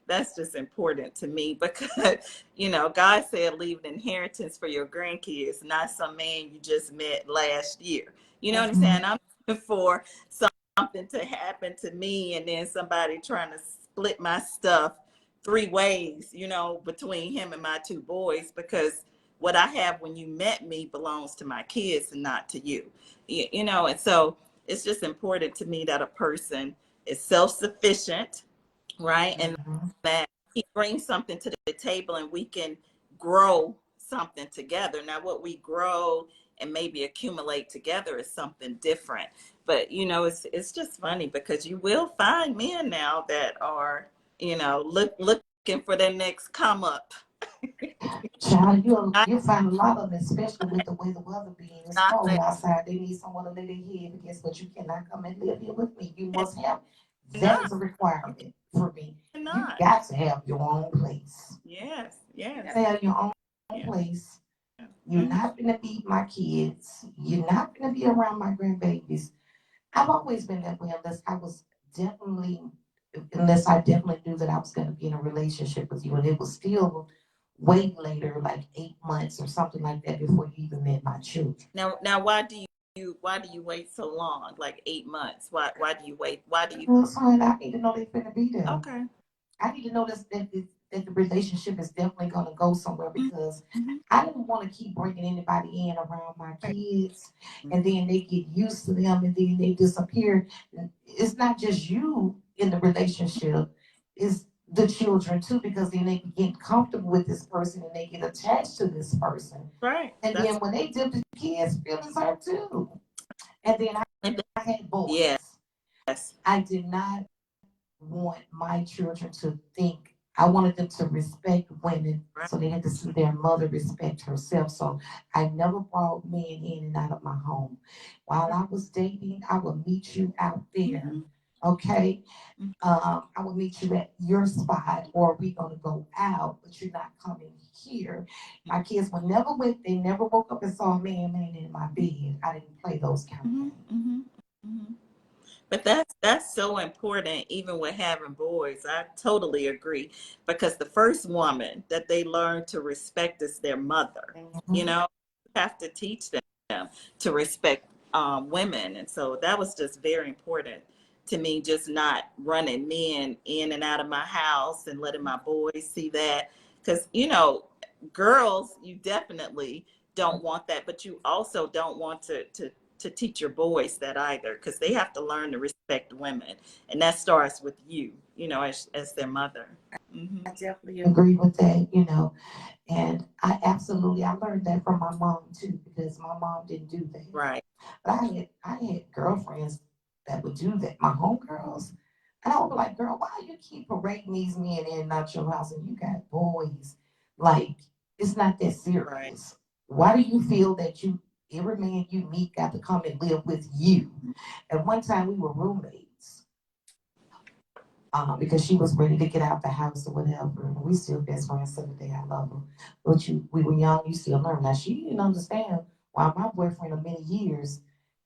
That's just important to me because, you know, God said leave an inheritance for your grandkids, not some man you just met last year. You know what I'm saying? Mhm. I'm looking for something to happen to me and then somebody trying to split my stuff three ways, you know, between him and my two boys, because what I have when you met me belongs to my kids and not to you. You know, and so it's just important to me that a person is self-sufficient, right? And Mhm. that he brings something to the table and we can grow something together. Now, what we grow and maybe accumulate together is something different. But you know, it's just funny because you will find men now that are, you know, looking for their next come up. Child, you'll Not, you'll find a lot of them, especially with the way the weather being. It's not cold that, outside. They need someone to lay their head against, but you cannot come and live here with me. You must have. That not, is a requirement for me. You not. got to have your own place. Yes, You yes, gotta have your own yeah. place. You're Mhm. not gonna beat my kids. You're not gonna be around my grandbabies. I've always been that way definitely, unless I definitely knew that I was gonna be in a relationship with you, and it was still way later, like 8 months or something like that, before you even met my children. Now, why do you wait so long? Like 8 months? Why do you wait? Why do you? Well, son, I need to know they're gonna be there. Okay. I need to know that the relationship is definitely going to go somewhere because Mhm. I didn't want to keep bringing anybody in around my kids and then they get used to them and then they disappear. It's not just you in the relationship, it's the children too because then they get comfortable with this person and they get attached to this person. Right. And then That's when they dip the kids' feelings hurt too. And then I had yeah. boys. Yes. I did not want my children to think I wanted them to respect women, Right. so they had to see their mother respect herself. So I never brought men in and out of my home. While I was dating, I would meet you out there. Mm-hmm. Okay, I would meet you at your spot, or we gonna go out, but you're not coming here. My kids were never went. They never woke up and saw a man laying in my bed. I didn't play those kind of Mm-hmm. games. Mm-hmm. Mm-hmm. But that's so important, even with having boys. I totally agree because the first woman that they learn to respect is their mother. You Mhm. know, you have to teach them to respect women, and so that was just very important to me. Just not running men in and out of my house and letting my boys see that, because you know. girls, you definitely don't want that, but you also don't want to teach your boys that either, because they have to learn to respect women, and that starts with you, as their mother. I definitely agree with that, and I learned that from my mom too, because my mom didn't do that. Right. But I had girlfriends that would do that, my homegirls. And I would be like, girl, why you keep parading these men in and out your house and you got boys? Like, it's not that serious. Right. Why do you feel that every man you meet got to come and live with you? At one time we were roommates. Because she was ready to get out the house or whatever. And we still best friends to the day. I love her. But we were young, you still learn. Now she didn't understand why my boyfriend of many years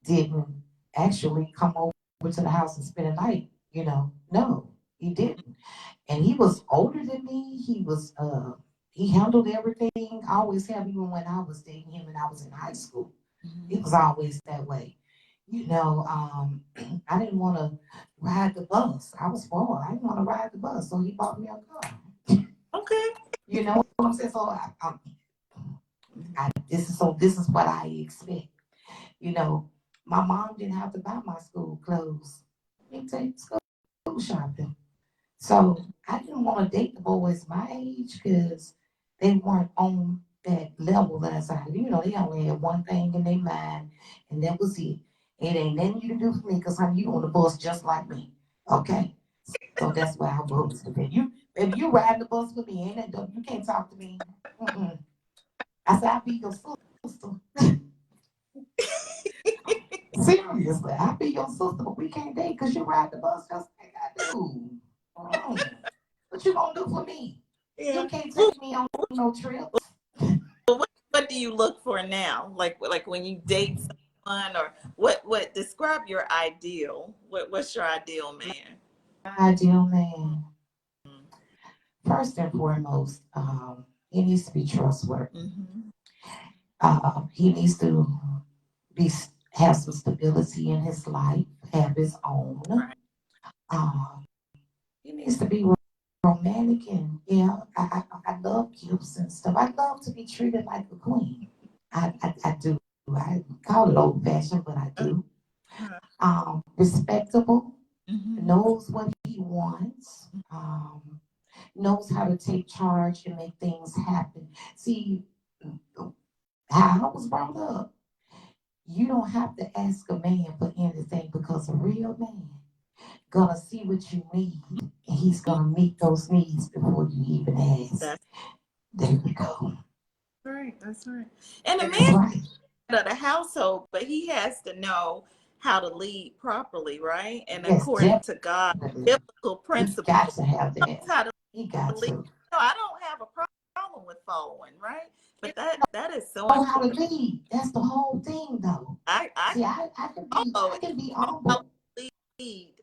didn't actually come over to the house and spend a night. No, he didn't. And he was older than me. He handled everything. I always have, even when I was dating him and I was in high school. It was always that way. I didn't want to ride the bus. I was spoiled. I didn't want to ride the bus, so he bought me a car. Okay. You know what I'm saying? So this is what I expect. My mom didn't have to buy my school clothes. Me take school shopping. So I didn't want to date the boys my age because they weren't on that level as I. They only had one thing in their mind, and that was it. It ain't nothing you can do for me because honey, you on the bus just like me. Okay? So that's why I was. If you ride the bus with me, you can't talk to me. Mm-mm. I said, I'll be your sister. Seriously, I'll be your sister, but we can't date because you ride the bus just like I do. What you gonna do for me? Yeah. You can't take me on no trips. What do you look for now? Like when you date someone, or what describe your ideal? What's your ideal man? My ideal man. First and foremost, he needs to be trustworthy. He needs to have some stability in his life, have his own. Right. He needs to be romantic, and I love gifts and stuff. I love to be treated like a queen. I do. I call it old fashioned, but I do. Respectable, knows what he wants, knows how to take charge and make things happen. See, how I was brought up, you don't have to ask a man for anything because a real man gonna see what you need and he's gonna meet those needs before you even ask. There we go. Right, that's right. And a That's man right. of the household, but he has to know how to lead properly, right? And Yes, according to God, definitely. biblical He principles, got to have knows that. how to He got lead. to. No, I don't have a problem with following, right? But that is so Know how to important. lead. That's the whole thing, though. I See, I can be know how humble. to lead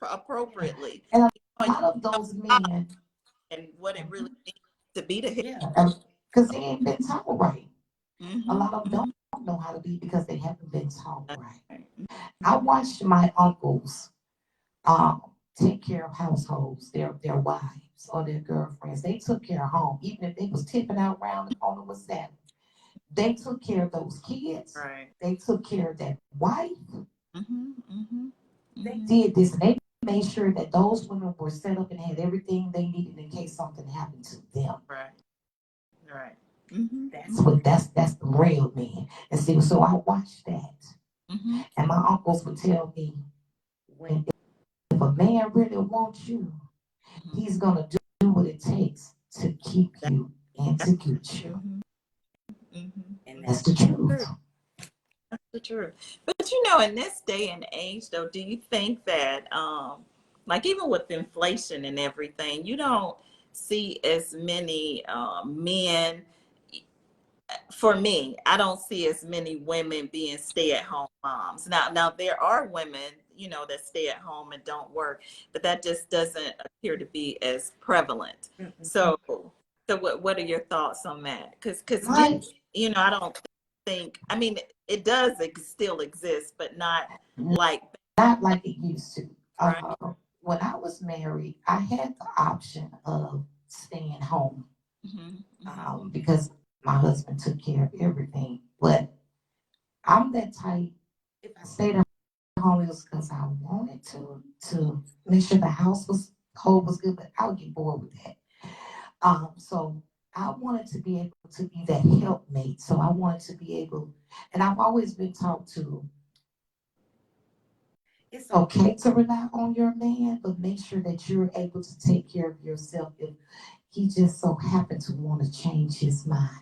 appropriately. And a You lot of know those men, and what it really means to be the head. because they ain't been taught right. A lot of them Mm-hmm. don't know how to lead because they haven't been taught right. Right. I watched my uncles um, take care of households, their wives or their girlfriends. They took care of home, even if they was tipping out around the corner with that. They took care of those kids. Right. They took care of that wife. Mm-hmm. Mm-hmm. They did this, and they made sure that those women were set up and had everything they needed in case something happened to them. Right. Right. Mm-hmm. That's the real men. And see, so I watched that, and my uncles would tell me, when if a man really wants you, he's gonna do what it takes to keep you and to get you. And that's the truth. That's the truth. But in this day and age, though, do you think that, like even with inflation and everything, you don't see as many men? For me, I don't see as many women being stay-at-home moms. Now there are women, that stay at home and don't work, but that just doesn't appear to be as prevalent. So what are your thoughts on that? Because Right. I don't think, I mean, it does still exist, but not like it used to. right. When I was married, I had the option of staying home. because my husband took care of everything. But I'm that type. If I stayed at home, it was because I wanted to make sure the whole was good. But I would get bored with that. So I wanted to be able to be that helpmate. So I wanted to be able, and I've always been taught to. It's okay to rely on your man, but make sure that you're able to take care of yourself if he just so happened to want to change his mind.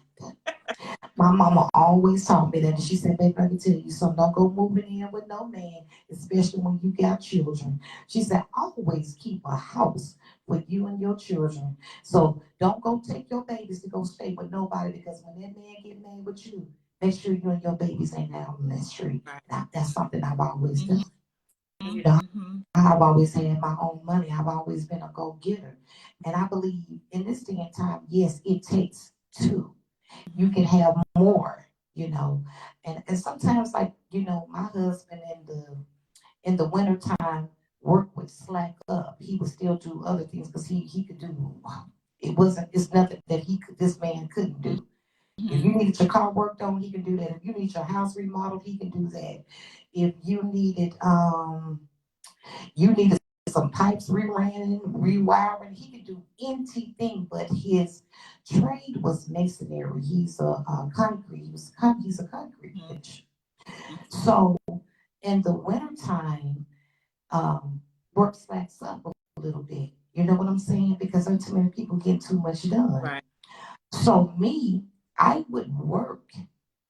My mama always taught me that. And she said, baby, let me tell you something. Don't go moving in with no man, especially when you got children. She said, always keep a house for you and your children. So don't go take your babies to go stay with nobody, because when that man get mad with you, make sure you and your babies ain't out on that street. Now, that's something I've always done. You know, I've always had my own money. I've always been a go-getter. And I believe in this day and time, yes, it takes two. You can have more, and sometimes, like, my husband in the wintertime work would slack up. He would still do other things because he could do. It's nothing that this man couldn't do. If you need your car worked on, he can do that. If you need your house remodeled, he can do that. If you needed some pipes reran, rewiring, he could do anything, but his trade was masonry. He's a concrete. He's a concrete pitcher. So in the wintertime, work slacks up a little bit. You know what I'm saying? Because there are too many people getting too much done. Right. So I would work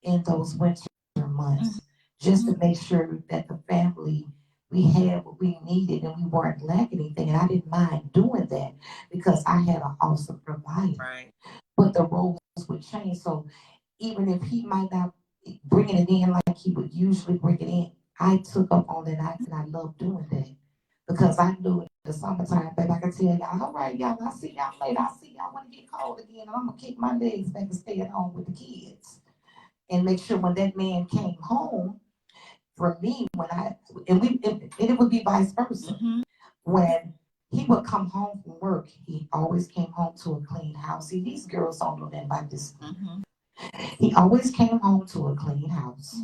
in those winter months just to make sure that the family, we had what we needed and we weren't lacking anything. And I didn't mind doing that because I had an awesome provider. Right. But the roles would change. So even if he might not bringing it in like he would usually bring it in, I took up on it, and I love doing that because I knew in the summertime, baby, I could tell y'all, all right, y'all, I see y'all later. I see y'all when it get cold again. And I'm going to kick my legs back and stay at home with the kids and make sure when that man came home for me, and it would be vice versa. When he would come home from work, he always came home to a clean house. See, these girls don't know that about this. He always came home to a clean house.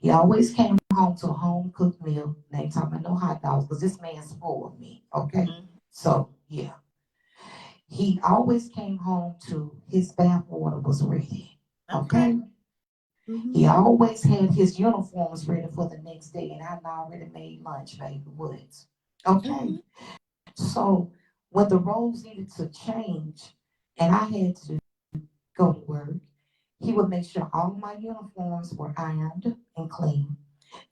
He always came home to a home cooked meal. Next time I no hot dogs, because this man spoiled me. Okay. So yeah. He always came home to his bath water was ready. Okay. He always had his uniforms ready for the next day, and I'd already made lunch, baby Woods. Okay. So when the roles needed to change and I had to go to work, he would make sure all my uniforms were ironed and clean.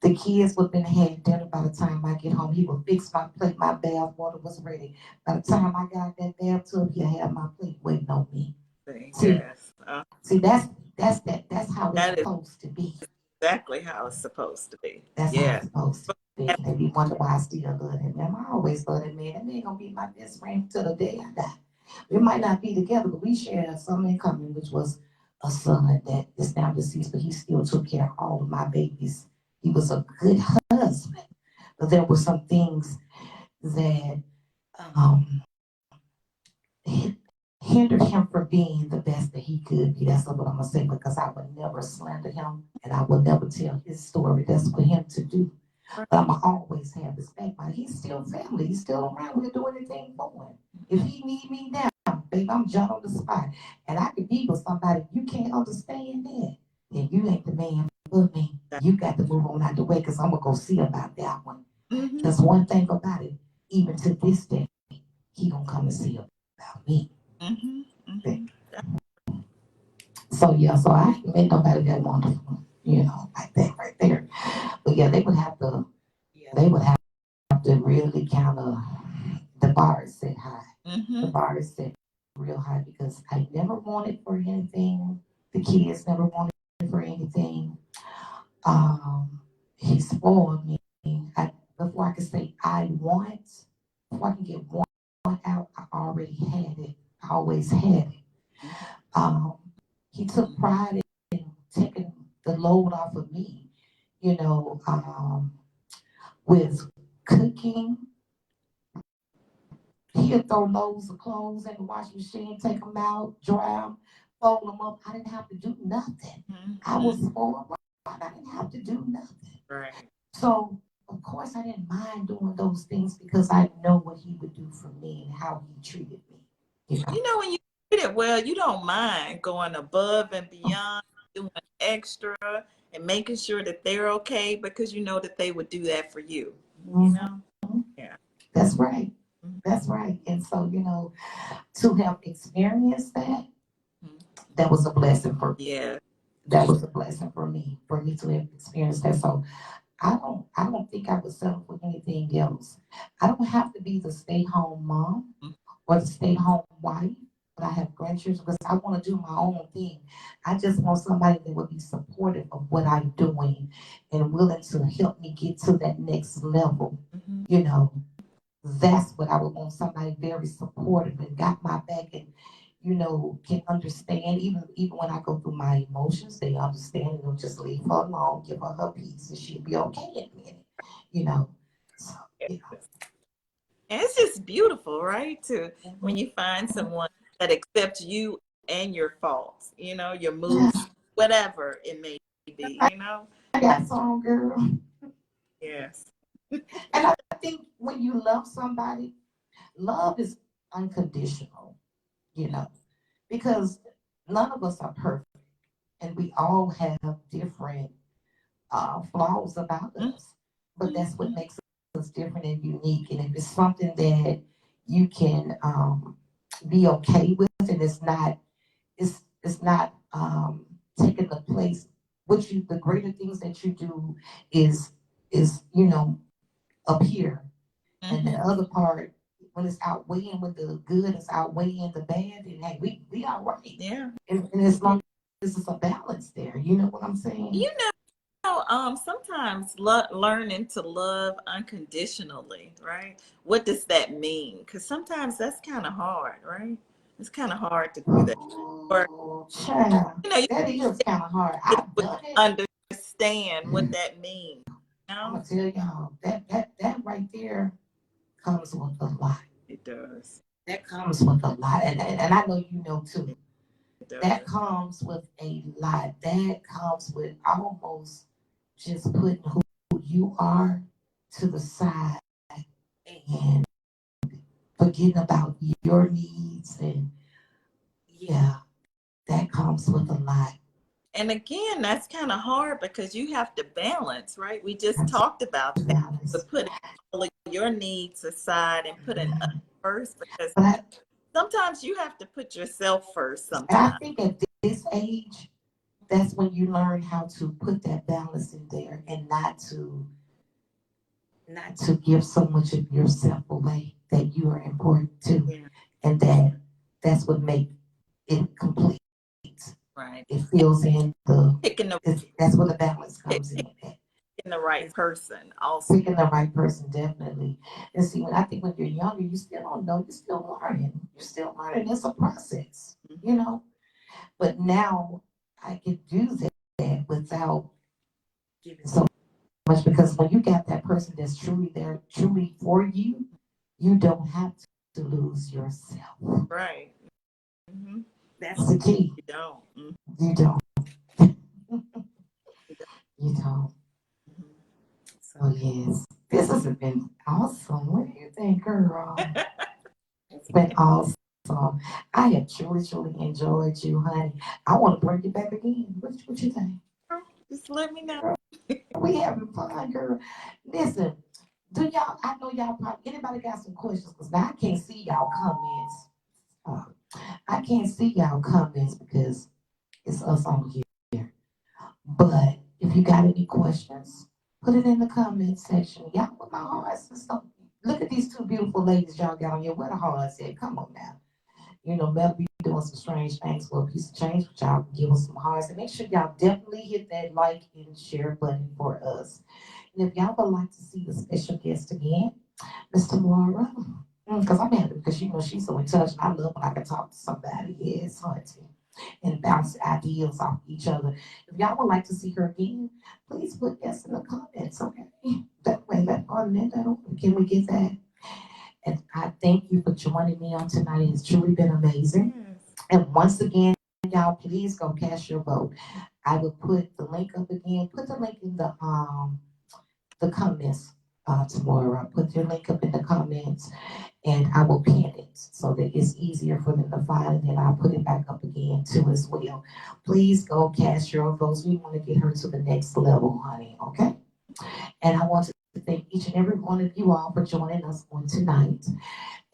The kids would have been had dinner by the time I get home. He would fix my plate. My bath water was ready. By the time I got that bathtub, he'll have my plate waiting on me. See, that's how it's supposed to be. Exactly how it's supposed to be. That's how it's supposed to be. And if you wonder why I still love that man, I always love that man. That man gonna be my best friend till the day I die. We might not be together, but we share something in common, which was a son that is now deceased, but he still took care of all of my babies. He was a good husband, but there were some things that hindered him from being the best that he could be. That's what I'm gonna say, because I would never slander him and I would never tell his story. That's for him to do. But I'm gonna always have respect. But he's still family. He's still around. We'll do anything for him. If he need me now, baby, I'm John on the spot. And I could be with somebody. You can't understand that. Then you ain't the man for me. You got to move on out the way, because I'm gonna go see about that one. That's one thing about it. Even to this day, he gonna come and see about me. So yeah, so I ain't met nobody that wonderful, like that right there. But yeah, they would have to really kind of, the bar is set high. The bar is set real high, because I never wanted for anything. The kids never wanted for anything. He spoiled me. Before I could say before I can get one out, I already had it. I always had it. He took pride in taking the load off of me, with cooking, He'll throw loads of clothes in the washing machine, take them out, dry them, fold them up. I didn't have to do nothing. I was spoiled. I didn't have to do nothing. Right. So, of course, I didn't mind doing those things because I know what he would do for me and how he treated me. You know, when you treat it well, you don't mind going above and beyond, doing extra, and making sure that they're okay because you know that they would do that for you. You know? Yeah. That's right. That's right. And so, to have experienced that, that was a blessing for me. Yeah. That was a blessing for me to have experienced that. So I don't think I would settle for anything else. I don't have to be the stay-home mom or the stay-home wife, but I have grandchildren because I want to do my own thing. I just want somebody that would be supportive of what I'm doing and willing to help me get to that next level. You know, that's what I would want, somebody very supportive and got my back and can understand even when I go through my emotions, they understand and they'll just leave her alone, give her her peace, and she'll be okay in a minute. So, And it's just beautiful, right? When you find someone that accepts you and your faults, your moves, whatever it may be, I got some, girl. Yes. And I think when you love somebody, love is unconditional, because none of us are perfect and we all have different flaws about us. But that's what makes us different and unique. And if it's something that you can be okay with and it's not taking the place, the greater things that you do is up here. And the other part, when it's outweighing, when the good is outweighing the bad, and hey, we all right. Yeah. And as long as there's a balance there, you know what I'm saying? Sometimes learning to love unconditionally, right? What does that mean? Because sometimes that's kind of hard, right? It's kind of hard to do that. Or, child, that is kind of hard. I've done it. Understand what that means. I'm gonna tell y'all that right there comes with a lot. It does. That comes with a lot, and I know you know too. That comes with a lot. That comes with almost just putting who you are to the side and forgetting about your needs. And yeah, that comes with a lot. And again, that's kind of hard because you have to balance, right? We just talked about that, but putting all of your needs aside and putting us first, because sometimes you have to put yourself first sometimes. I think at this age, that's when you learn how to put that balance in there and not to give so much of yourself away, that you are important too. Yeah. And that's what makes it complete. Right. It fills in that's where the balance comes in. Picking the right person also. Picking the right person, definitely. And see, I think when you're younger, you still don't know, you're still learning. It's a process, But now I can do that without giving so much, because when you got that person that's truly there, truly for you, you don't have to lose yourself. Right. Mm-hmm. That's the key. You don't. Mm-hmm. You don't. You don't. Mm-hmm. So yes, this has been awesome. What do you think, girl? It's been awesome. I have truly enjoyed you, honey. I want to bring you back again. What you think? Just let me know. Girl, we having fun, girl. Listen, I know y'all probably, anybody got some questions? Because now I can't see y'all comments. I can't see y'all comments because it's us on here. But if you got any questions, put it in the comment section. Y'all with my hearts and stuff. Look at these two beautiful ladies y'all got on here. Where the hearts at? Come on now. Mel be doing some strange things for a piece of change, but y'all give us some hearts. And make sure y'all definitely hit that like and share button for us. And if y'all would like to see the special guest again, Miss Tamara, because I'm happy because she's so in touch, and I love when I can talk to somebody. Yes, hunting. And bounce ideas off each other. If y'all would like to see her again, please put yes in the comments, okay? That way, can we get that? And I thank you for joining me on tonight. It's truly been amazing. Yes. And once again, y'all, please go cast your vote. I will put the link up again. Put the link in the comments tomorrow. Put your link up in the comments, and I will pin it so that it's easier for them to find. And then I'll put it back up again too as well. Please go cast your votes. We want to get her to the next level, honey. Okay. And I want to thank each and every one of you all for joining us on tonight.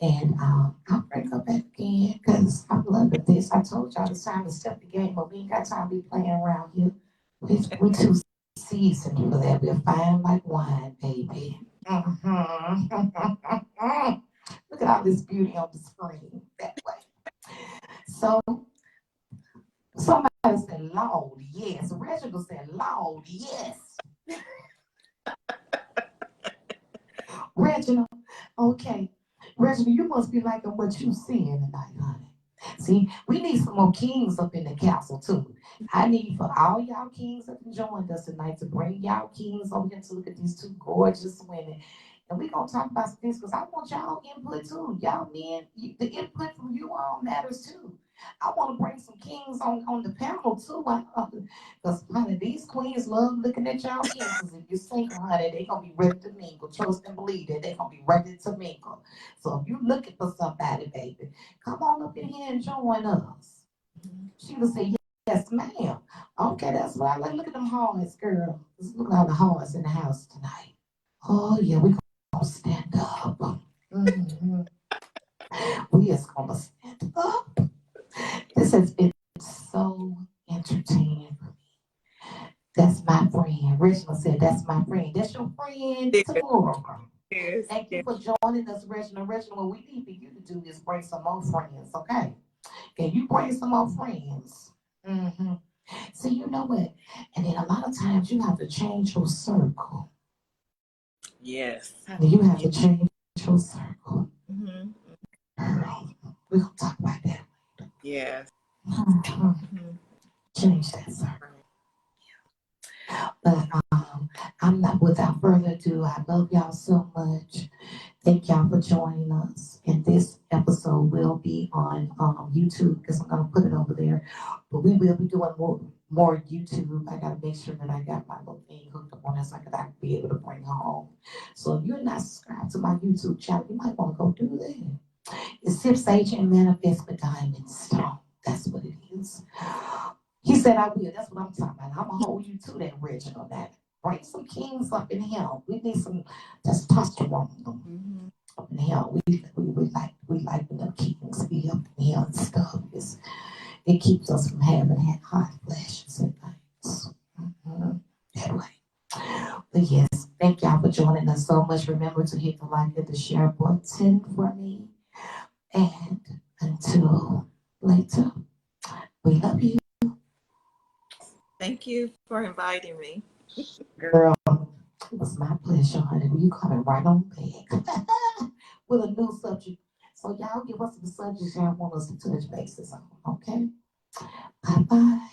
And I'll break up back again because I'm loving this. I told y'all it's time to step the game, but we ain't got time to be playing around here. We too seasoned for that. We're fine like wine, baby. Look at all this beauty on the screen that way. So somebody said, Lord, yes. Reginald said, Lord, yes. Reginald, okay. Reginald, you must be liking what you seeing tonight, honey. See, we need some more kings up in the castle too. I need for all y'all kings that joined us tonight to bring y'all kings over here to look at these two gorgeous women. And we're gonna talk about this because I want y'all input too. Y'all men, the input from you all matters too. I want to bring some kings on the panel too. Because honey, these queens love looking at y'all kings. If you're single, honey, they're gonna be ready to mingle. Trust and believe that they're gonna be ready to mingle. So if you're looking for somebody, baby, come on up in here and join us. She would say, yes, ma'am. Okay, that's what I like. Look at them hearts, girl. Look at all the hearts in the house tonight. Oh, yeah, we're going to stand up. Mm-hmm. We is going to stand up. This has been so entertaining for me. That's my friend. Reginald said, that's my friend. That's your friend, Tamora. Yes. Thank you for joining us, Reginald. Reginald, what we need for you to do is bring some more friends, okay? Can you bring some more friends? Mm-hmm. See, you know what? And then a lot of times you have to change your circle. Yes. You have to change your circle. Mm-hmm. Girl, we're going to talk about that. Yes. Mm-hmm. Change that circle. But I'm not, without further ado, I love y'all so much. Thank y'all for joining us. And this episode will be on YouTube because I'm going to put it over there. But we will be doing more YouTube. I got to make sure that I got my little thing hooked up on it so I can be able to bring home. So if you're not subscribed to my YouTube channel, you might want to go do that. It's Sip Sage and Manifest with Diamond Stone. That's what it is. He said I will. That's what I'm talking about. I'm going to hold you to that, Reginald. That bring some kings up in here. We need some testosterone. Mm-hmm. Up in here. We like when the kings be up in here and stuff. It keeps us from having hot flashes and things. Mm-hmm. That way. But yes, thank y'all for joining us so much. Remember to hit the like and the share button for me. And until later, we love you. Thank you for inviting me. Girl, it was my pleasure, honey. You coming right on back with a new subject. So y'all give us some subjects y'all want us to touch bases on, okay? Bye-bye.